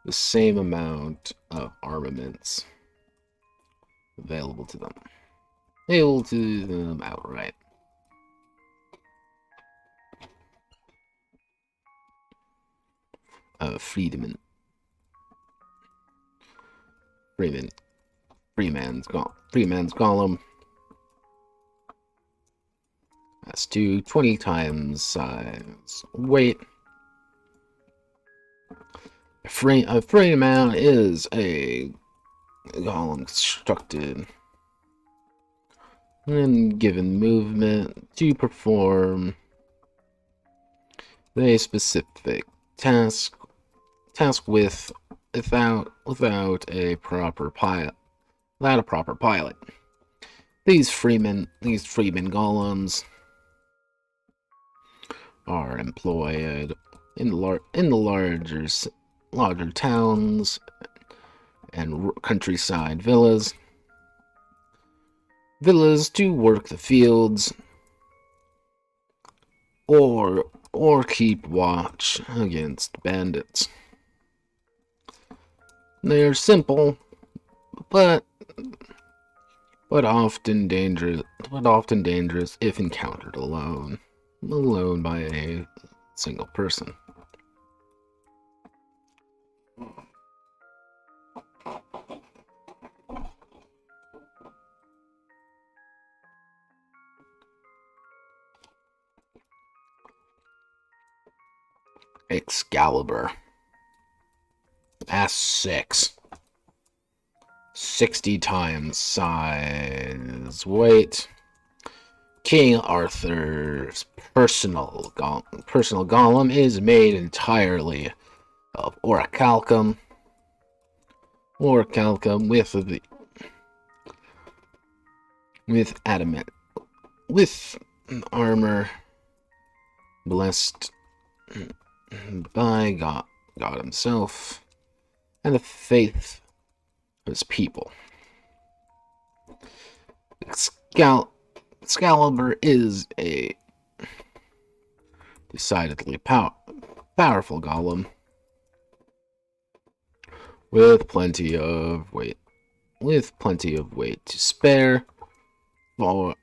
the same amount of armaments available to them outright. Freeman's Golem. That's 20 times size weight. A Freeman is a golem constructed and given movement to perform a specific task without a proper pilot. These Freeman Golems are employed in the larger towns and countryside villas to work the fields or keep watch against bandits. They're simple, but but often dangerous if encountered alone by a single person. Excalibur. Mass 6. 60 times size. Weight. King Arthur's personal golem is made entirely of orichalcum. Orichalcum with adamant, with armor blessed by God himself and the faith of his people. Excalibur is a decidedly powerful golem with plenty of weight to spare for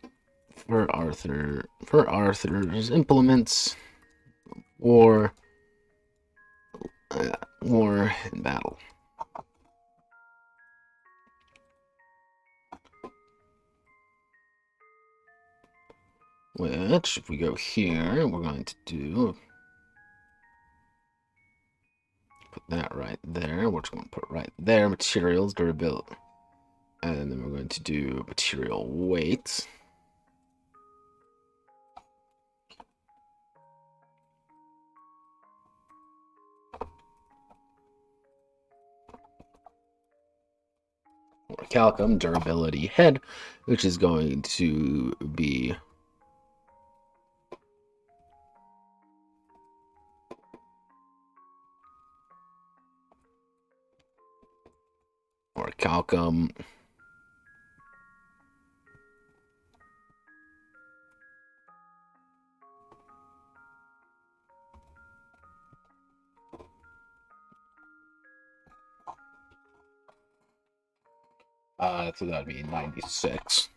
Arthur's implements war in battle. Which, if we go here, we're going to do put that right there. We're just going to put right there. Materials, durability, and then we're going to do material weight. Orichalcum, durability head, which is going to be orichalcum. So that'd be 96.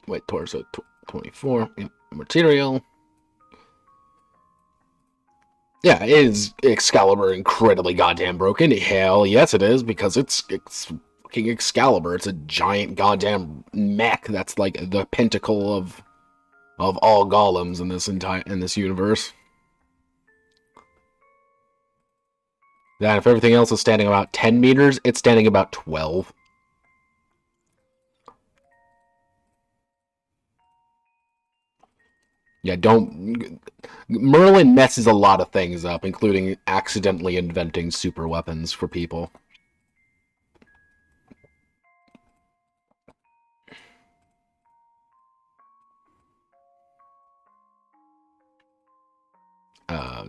Wait, torso 24. Material. Yeah, is Excalibur incredibly goddamn broken? Hell yes it is, because it's King Excalibur. It's a giant goddamn mech that's like the pinnacle of all golems in this universe. That if everything else is standing about 10 meters, it's standing about 12. Yeah, Merlin messes a lot of things up, including accidentally inventing super weapons for people.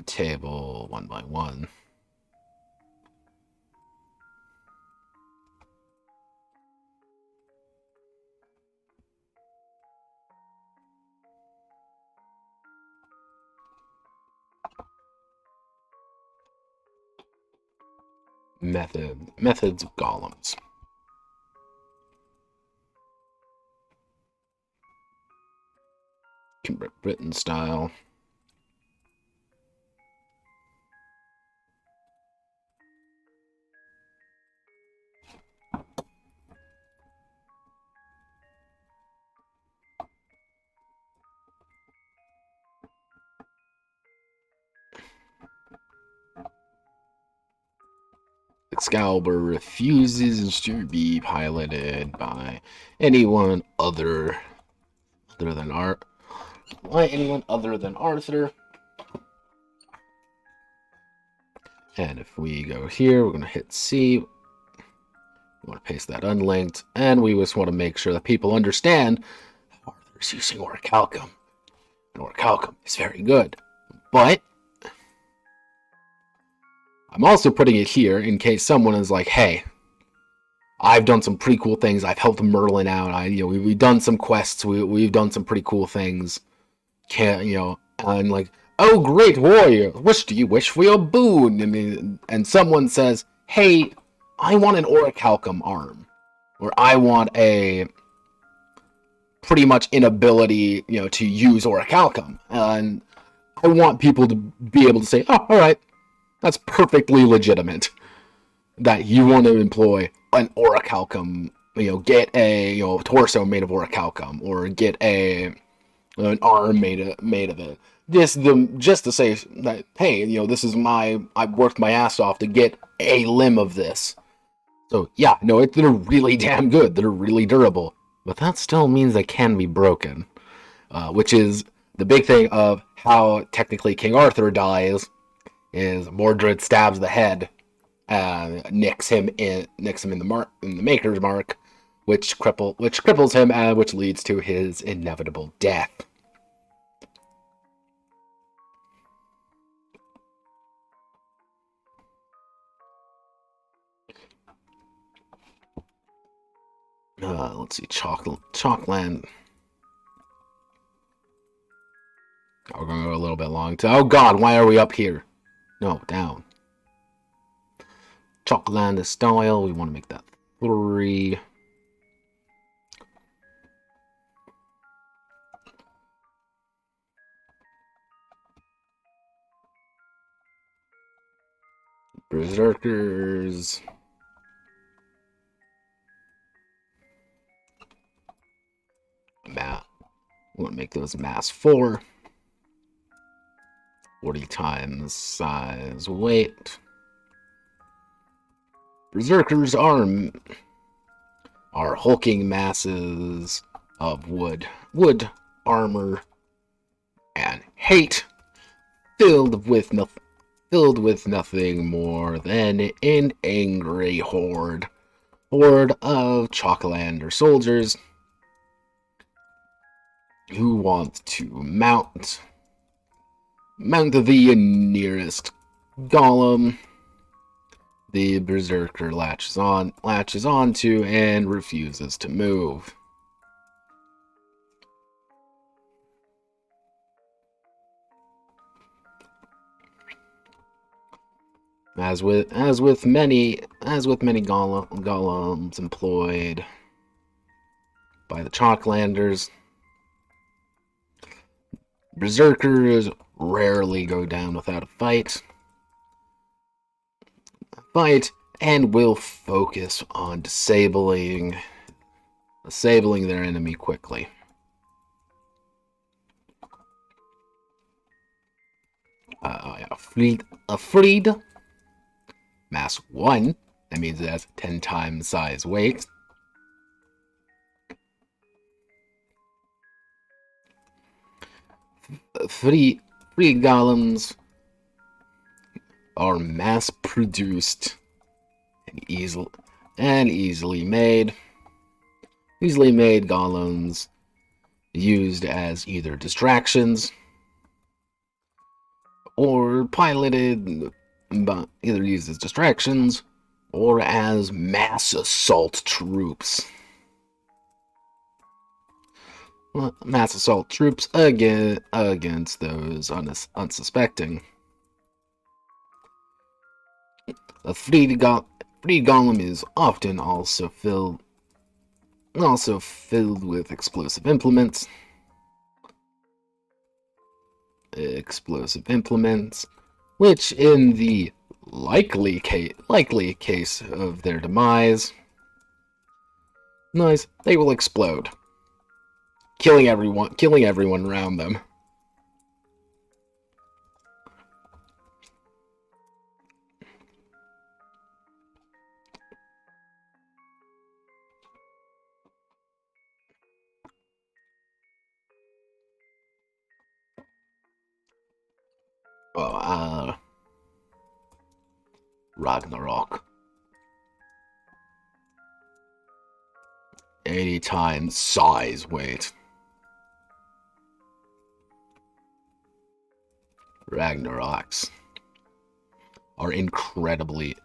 Table 1 by 1. Methods of golems. Britain style. Excalibur refuses to be piloted by anyone other than Arthur. And if we go here, we're going to hit C. We want to paste that unlinked, and we just want to make sure that people understand Arthur's using orichalcum. And orichalcum is very good, but I'm also putting it here in case someone is like, hey, I've done some pretty cool things. I've helped Merlin out. We've done some quests. We've done some pretty cool things. And like, oh, great warrior, which do you wish for your boon? And someone says, hey, I want an orichalcum arm, or I want a pretty much inability, to use orichalcum, and I want people to be able to say, oh, all right, that's perfectly legitimate that you want to employ an orichalcum, get a torso made of orichalcum, or get an arm made of it. Just to say that, hey, this is I've worked my ass off to get a limb of this. So yeah, no, they're really damn good. They're really durable, but that still means they can be broken, which is the big thing of how technically King Arthur dies. Is Mordred stabs the head, nicks him in the Maker's Mark, which cripples him, and which leads to his inevitable death. Let's see, Chalkland. We're going to go a little bit long. Oh god, why are we up here? No, down. Chalkland is style. We want to make that 3. Berserkers. We want to make those mass 4. 40 times size weight. Berserkers are hulking masses of wood armor and hate, filled with nothing more than an angry horde of Chalklander soldiers who want to mount the nearest golem the berserker latches onto and refuses to move. As with many golems employed by the Chalklanders, berserkers rarely go down without a fight, and will focus on disabling their enemy quickly. A freed mass 1. That means it has 10 times size weight. Free golems are mass produced and easily made. Easily made golems used as either distractions or piloted, but either used as distractions or as mass assault troops. Mass assault troops against those unsuspecting. A freed golem is often also filled with explosive implements. Which, in the likely case of their demise, they will explode, killing everyone around them. Ragnarok. 80 times size weight. Ragnaroks are incredibly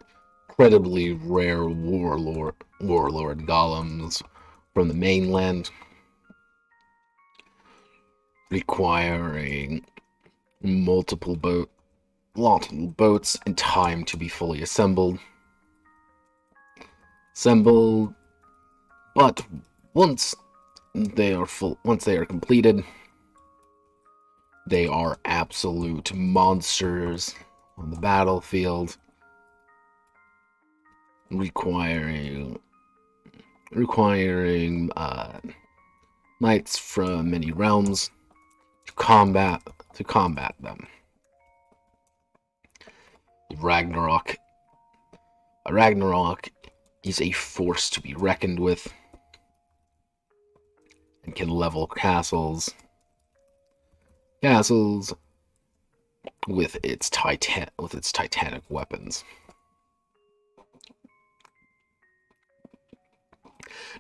incredibly rare warlord golems from the mainland, requiring multiple boats and time to be fully assembled. But once they are completed, they are absolute monsters on the battlefield, requiring knights from many realms to combat them. Ragnarok is a force to be reckoned with and can level castles with its titanic weapons.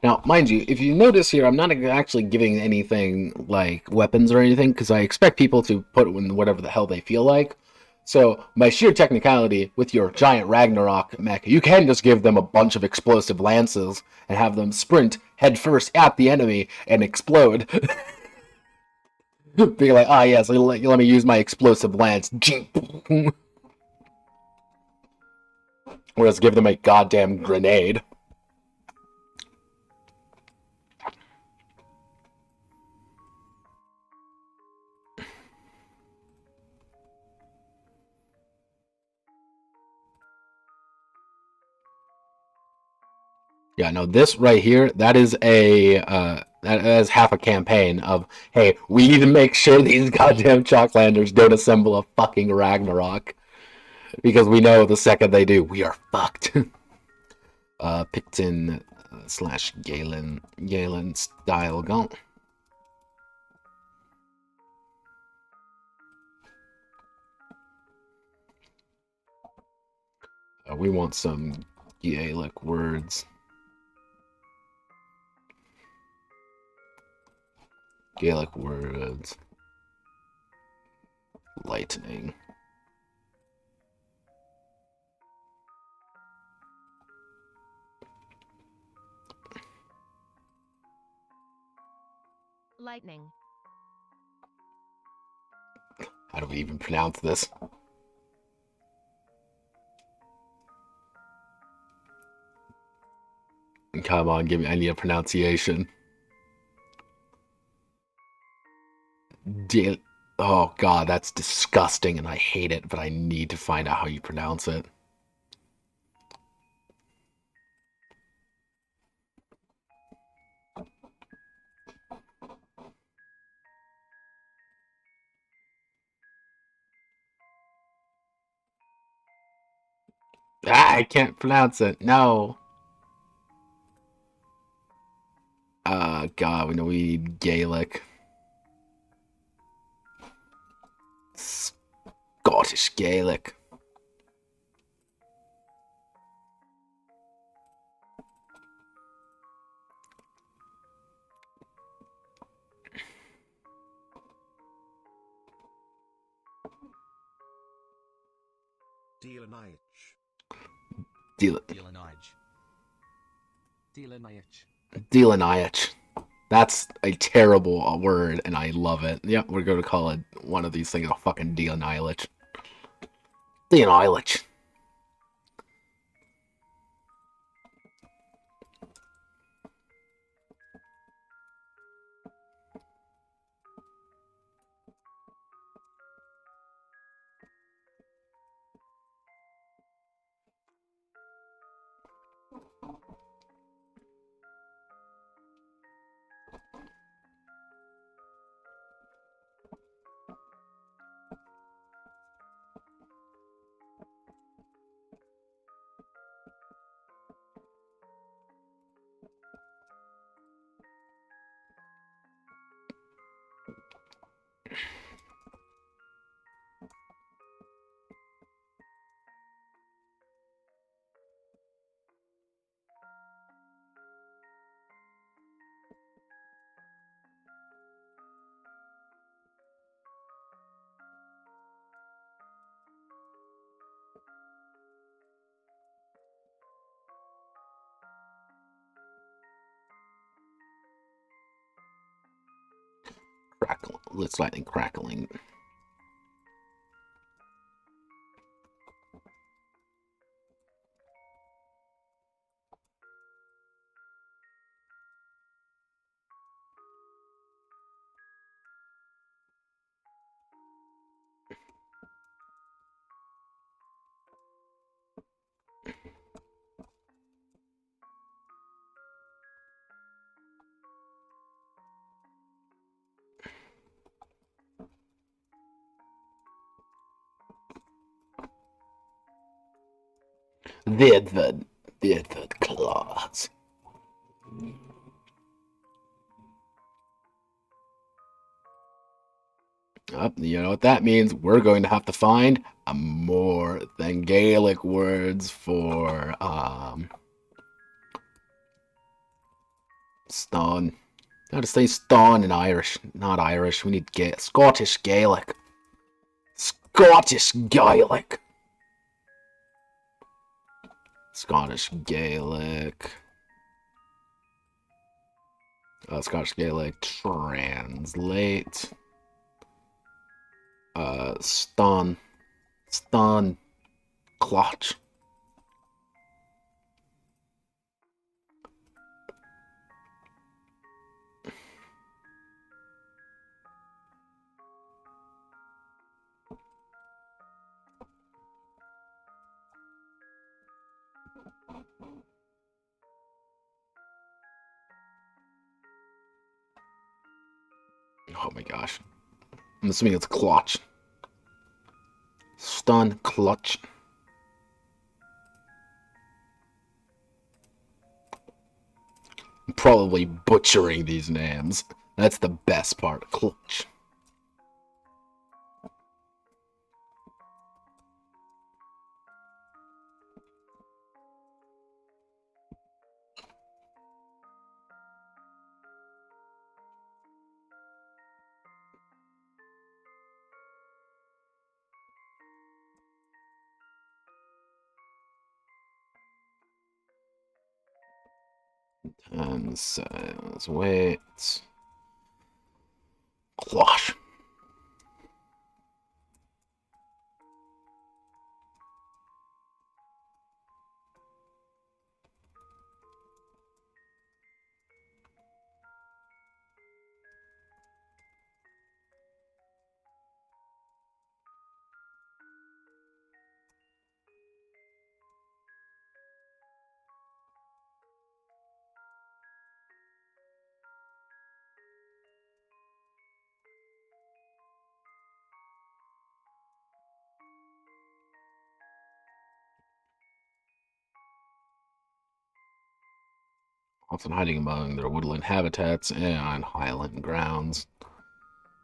Now, mind you, if you notice here, I'm not actually giving anything like weapons or anything, because I expect people to put in whatever the hell they feel like. So, by sheer technicality, with your giant Ragnarok mecha, you can just give them a bunch of explosive lances and have them sprint headfirst at the enemy and explode. Being like, ah, yes, let me use my explosive lance. Or else give them a goddamn grenade. Yeah, no, this right here, that is half a campaign of, hey, we need to make sure these goddamn Chalklanders don't assemble a fucking Ragnarok. Because we know the second they do, we are fucked. Picton / Galen style gaunt. We want some Gaelic words. Gaelic words. Lightning. Lightning. How do we even pronounce this? Come on, give me, I need a pronunciation. Oh god, that's disgusting and I hate it, but I need to find out how you pronounce it. Ah, I can't pronounce it. No. God, we know we need Gaelic. Scottish Gaelic. Delanich. That's a terrible word, and I love it. Yep, we're going to call it one of these things a fucking Delanich. Delanich. slightly crackling. The Edward claws. You know what that means? We're going to have to find more than Gaelic words for stone. How to say stone in Irish? Not Irish. We need Scottish Gaelic. Scottish Gaelic. Scottish Gaelic. Scottish Gaelic. Translate. Stun. Clutch. Oh my gosh. I'm assuming it's clutch. Stun, clutch. I'm probably butchering these names. That's the best part. Clutch. And says, wait. Clutch. Often hiding among their woodland habitats and highland grounds.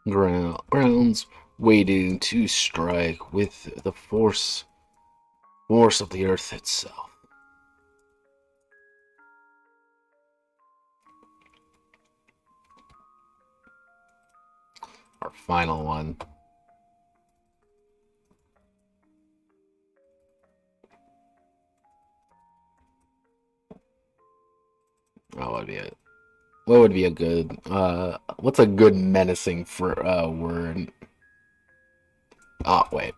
Grounds waiting to strike with the force of the earth itself. Our final one. What would be a good what's a good menacing for word? Oh wait.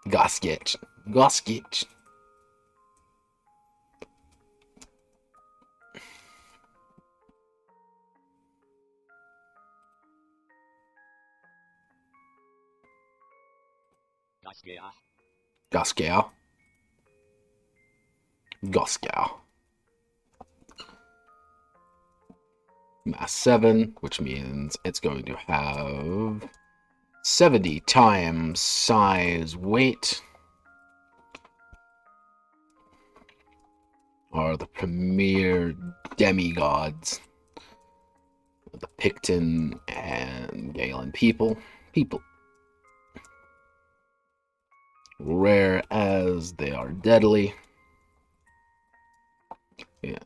Gasket. Gasket. Goskow. Goskow. Mass 7, which means it's going to have 70 times size weight. Are the premier demigods. The Picton and Galen people. Rare as they are deadly. Yeah.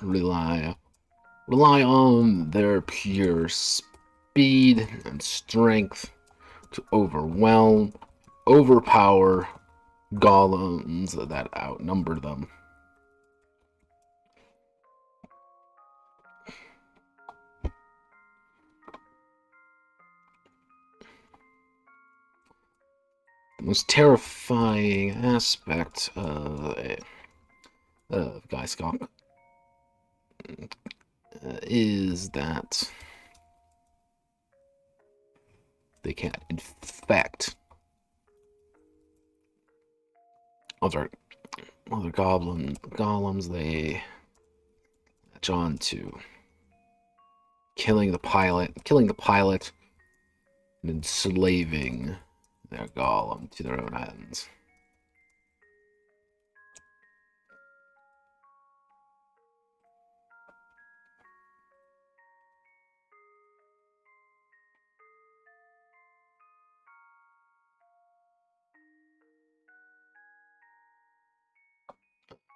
Rely on their pure speed and strength to overpower golems that outnumber them. most terrifying aspect of Geiscock is that they can't infect other golems. They latch on to killing the pilot, and enslaving their golem to their own ends.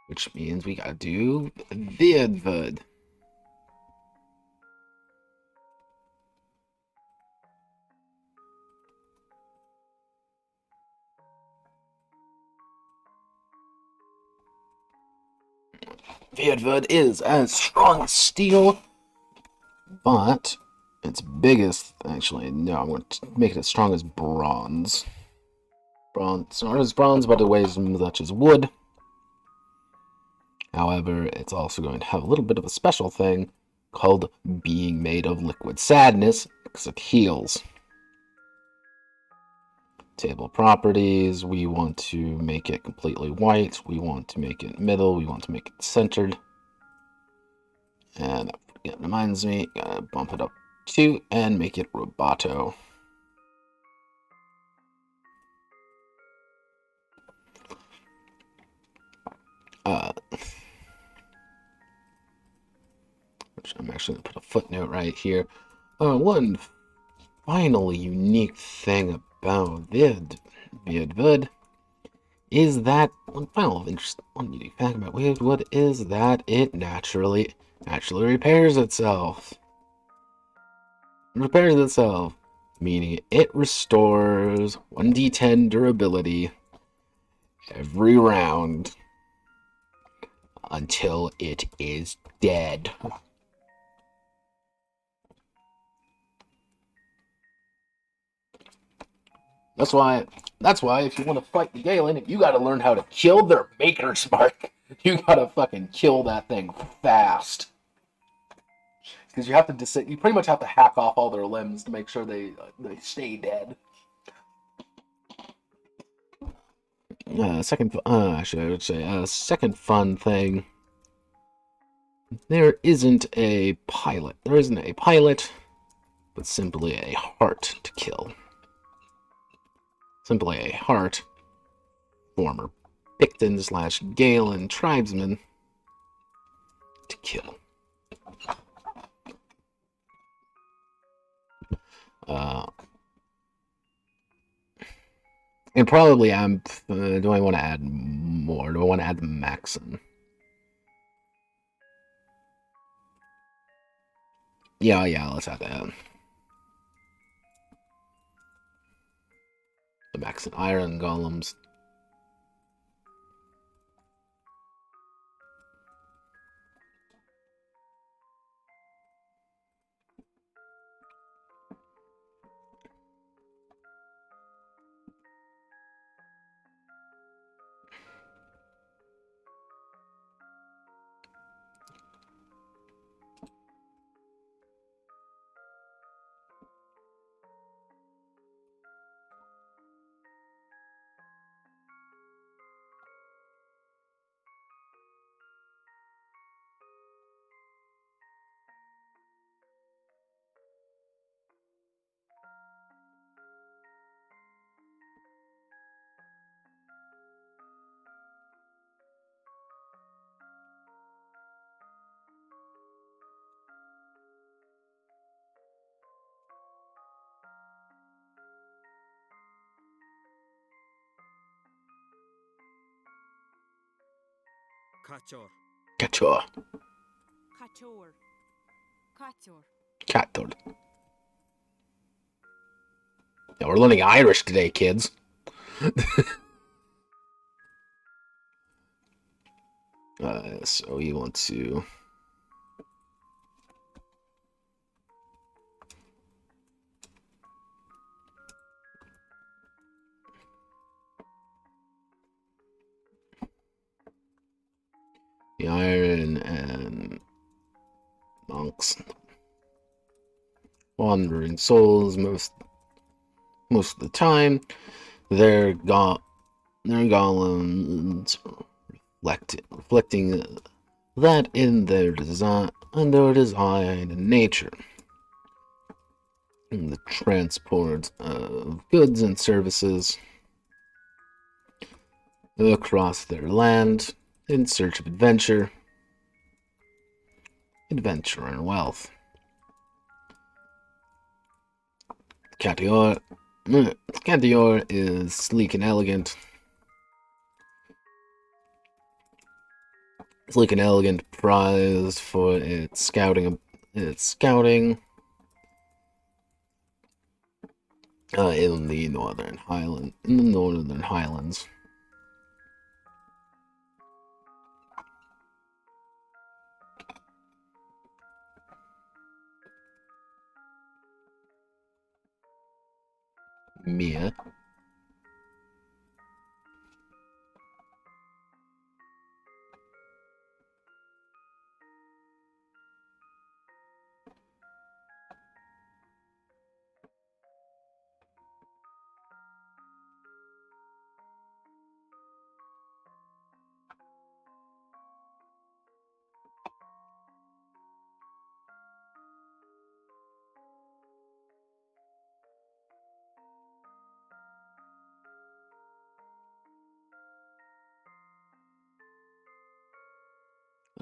Which means we gotta do the advert. The advert is as strong as steel, but its biggest, actually, no, I'm going to make it as strong as bronze. Bronze, not as bronze, but it weighs as much as wood. However, it's also going to have a little bit of a special thing called being made of liquid sadness, because it heals. Table properties, we want to make it completely white, we want to make it middle, we want to make it centered. And that reminds me, gotta bump it up 2 and make it rubato. I'm actually going to put a footnote right here. One finally unique thing about Vidwood is that one unique fact about Vidwood is that it naturally repairs itself. Meaning it restores 1d10 durability every round until it is dead. That's why if you want to fight the Galen, you gotta learn how to kill their maker's mark. You gotta fucking kill that thing fast. Because you pretty much have to hack off all their limbs to make sure they stay dead. Second fun thing. There isn't a pilot. But simply a heart to kill. Simply a heart. Former Picton/Galen tribesman to kill. And probably do I want to add more? Do I want to add the Maxim? Yeah, let's add that. The Maxim Iron Golems. Kachor. Yeah, we're learning Irish today, kids. So you want to... the iron and monks. Wandering souls most of the time. Their golems reflecting that in their design and nature. In the transport of goods and services across their land in search of adventure and wealth. Cantior is sleek and elegant. Prized for its scouting in the northern highlands. Mia.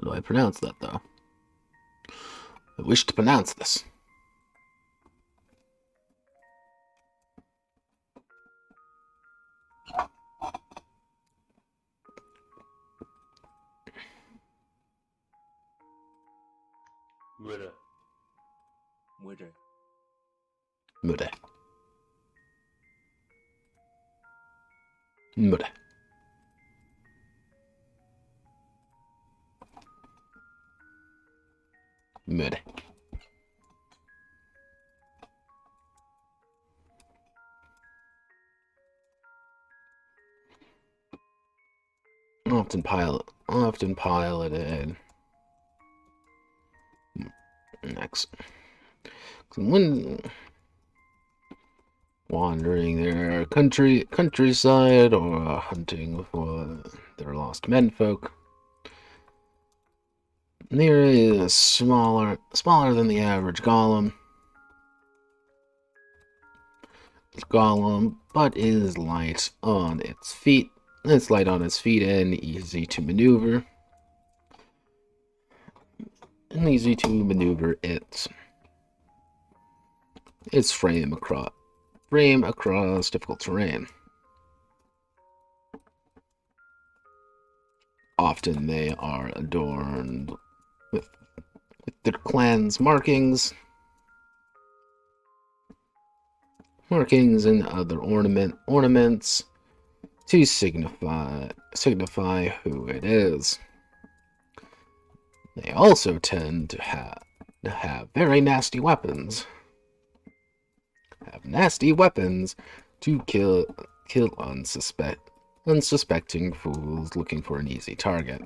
How do I pronounce that, though? I wish to pronounce this. Mude. Often piloted. Next. When wandering their countryside or hunting for their lost menfolk. Near is smaller than the average golem, but is light on its feet. It's light on its feet and easy to maneuver. Its frame across difficult terrain. Often they are adorned with their clan's markings and other ornaments to signify who it is. They also tend to have very nasty weapons. To kill unsuspecting fools looking for an easy target.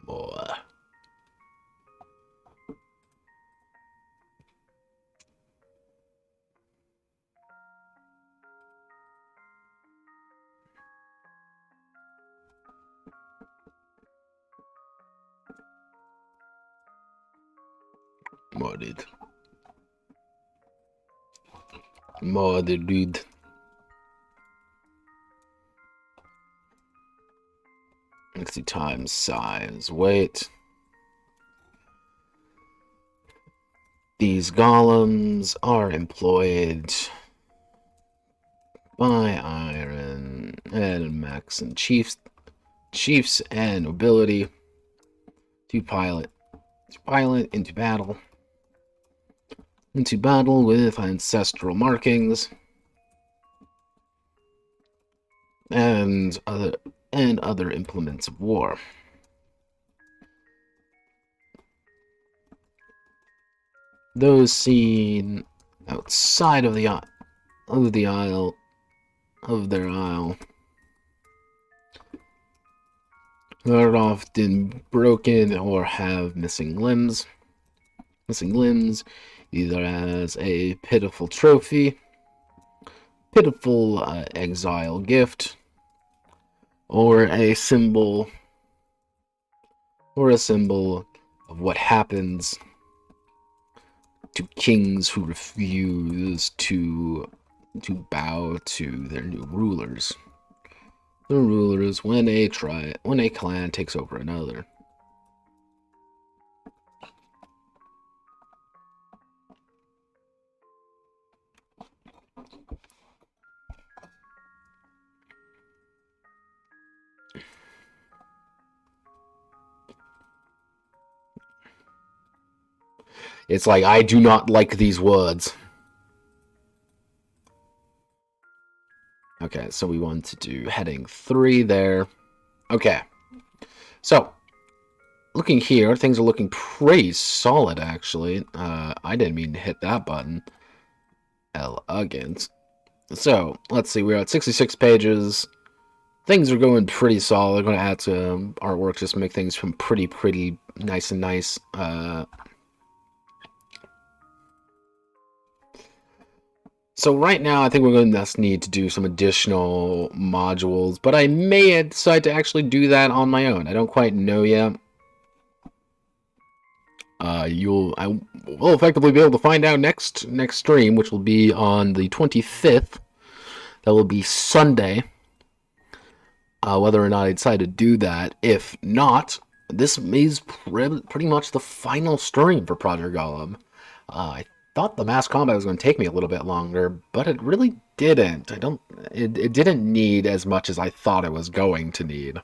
More. More dude. Let's see, times, size, weight. These golems are employed by iron and mechs and chiefs and nobility to pilot into battle with ancestral markings and other implements of war. Those seen outside of the isle of their isle are often broken or have missing limbs. Either as a pitiful trophy, pitiful exile gift, or a symbol of what happens to kings who refuse to bow to their new rulers. The rulers when a clan takes over another. It's like, I do not like these words. Okay, so we want to do heading 3 there. Okay. So, looking here, things are looking pretty solid, actually. I didn't mean to hit that button. Elegant. So, let's see, we're at 66 pages. Things are going pretty solid. I'm going to add some artwork just to make things from pretty nice and nice. So right now, I think we're going to need to do some additional modules, but I may decide to actually do that on my own. I don't quite know yet. I will effectively be able to find out next stream, which will be on the 25th. That will be Sunday. Whether or not I decide to do that. If not, this is pretty much the final stream for Project Golem. I thought the mass combat was going to take me a little bit longer, but it really didn't. It didn't need as much as I thought it was going to need.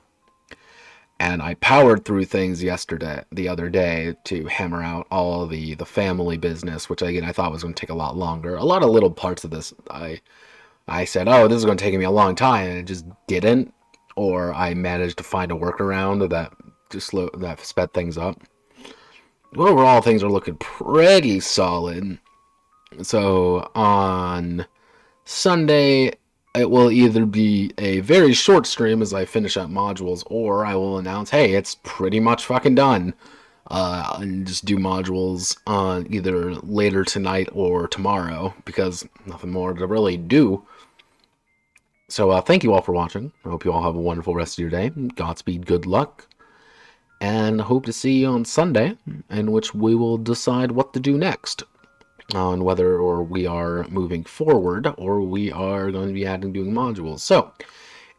And I powered through things the other day, to hammer out all the family business, which again I thought was going to take a lot longer. A lot of little parts of this, I said, oh, this is going to take me a long time, and it just didn't. Or I managed to find a workaround that sped things up. But overall, things are looking pretty solid. So on Sunday, it will either be a very short stream as I finish up modules, or I will announce, hey, it's pretty much fucking done. And just do modules on either later tonight or tomorrow, because nothing more to really do. So thank you all for watching. I hope you all have a wonderful rest of your day. Godspeed, good luck. And hope to see you on Sunday, in which we will decide what to do next. On whether or we are moving forward, or we are going to be doing modules. So,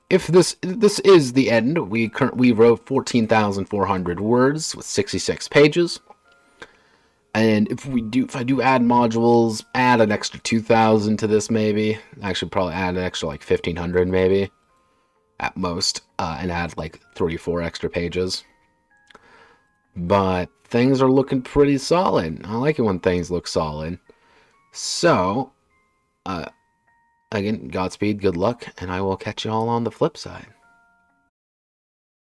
if this is the end, we wrote 14,400 words with 66 pages. And if I do add modules, add an extra 2,000 to this, maybe. I should probably add an extra like 1,500 maybe, at most, and add like 3 or 4 extra pages. But things are looking pretty solid. I like it when things look solid. So, again, Godspeed, good luck, and I will catch you all on the flip side.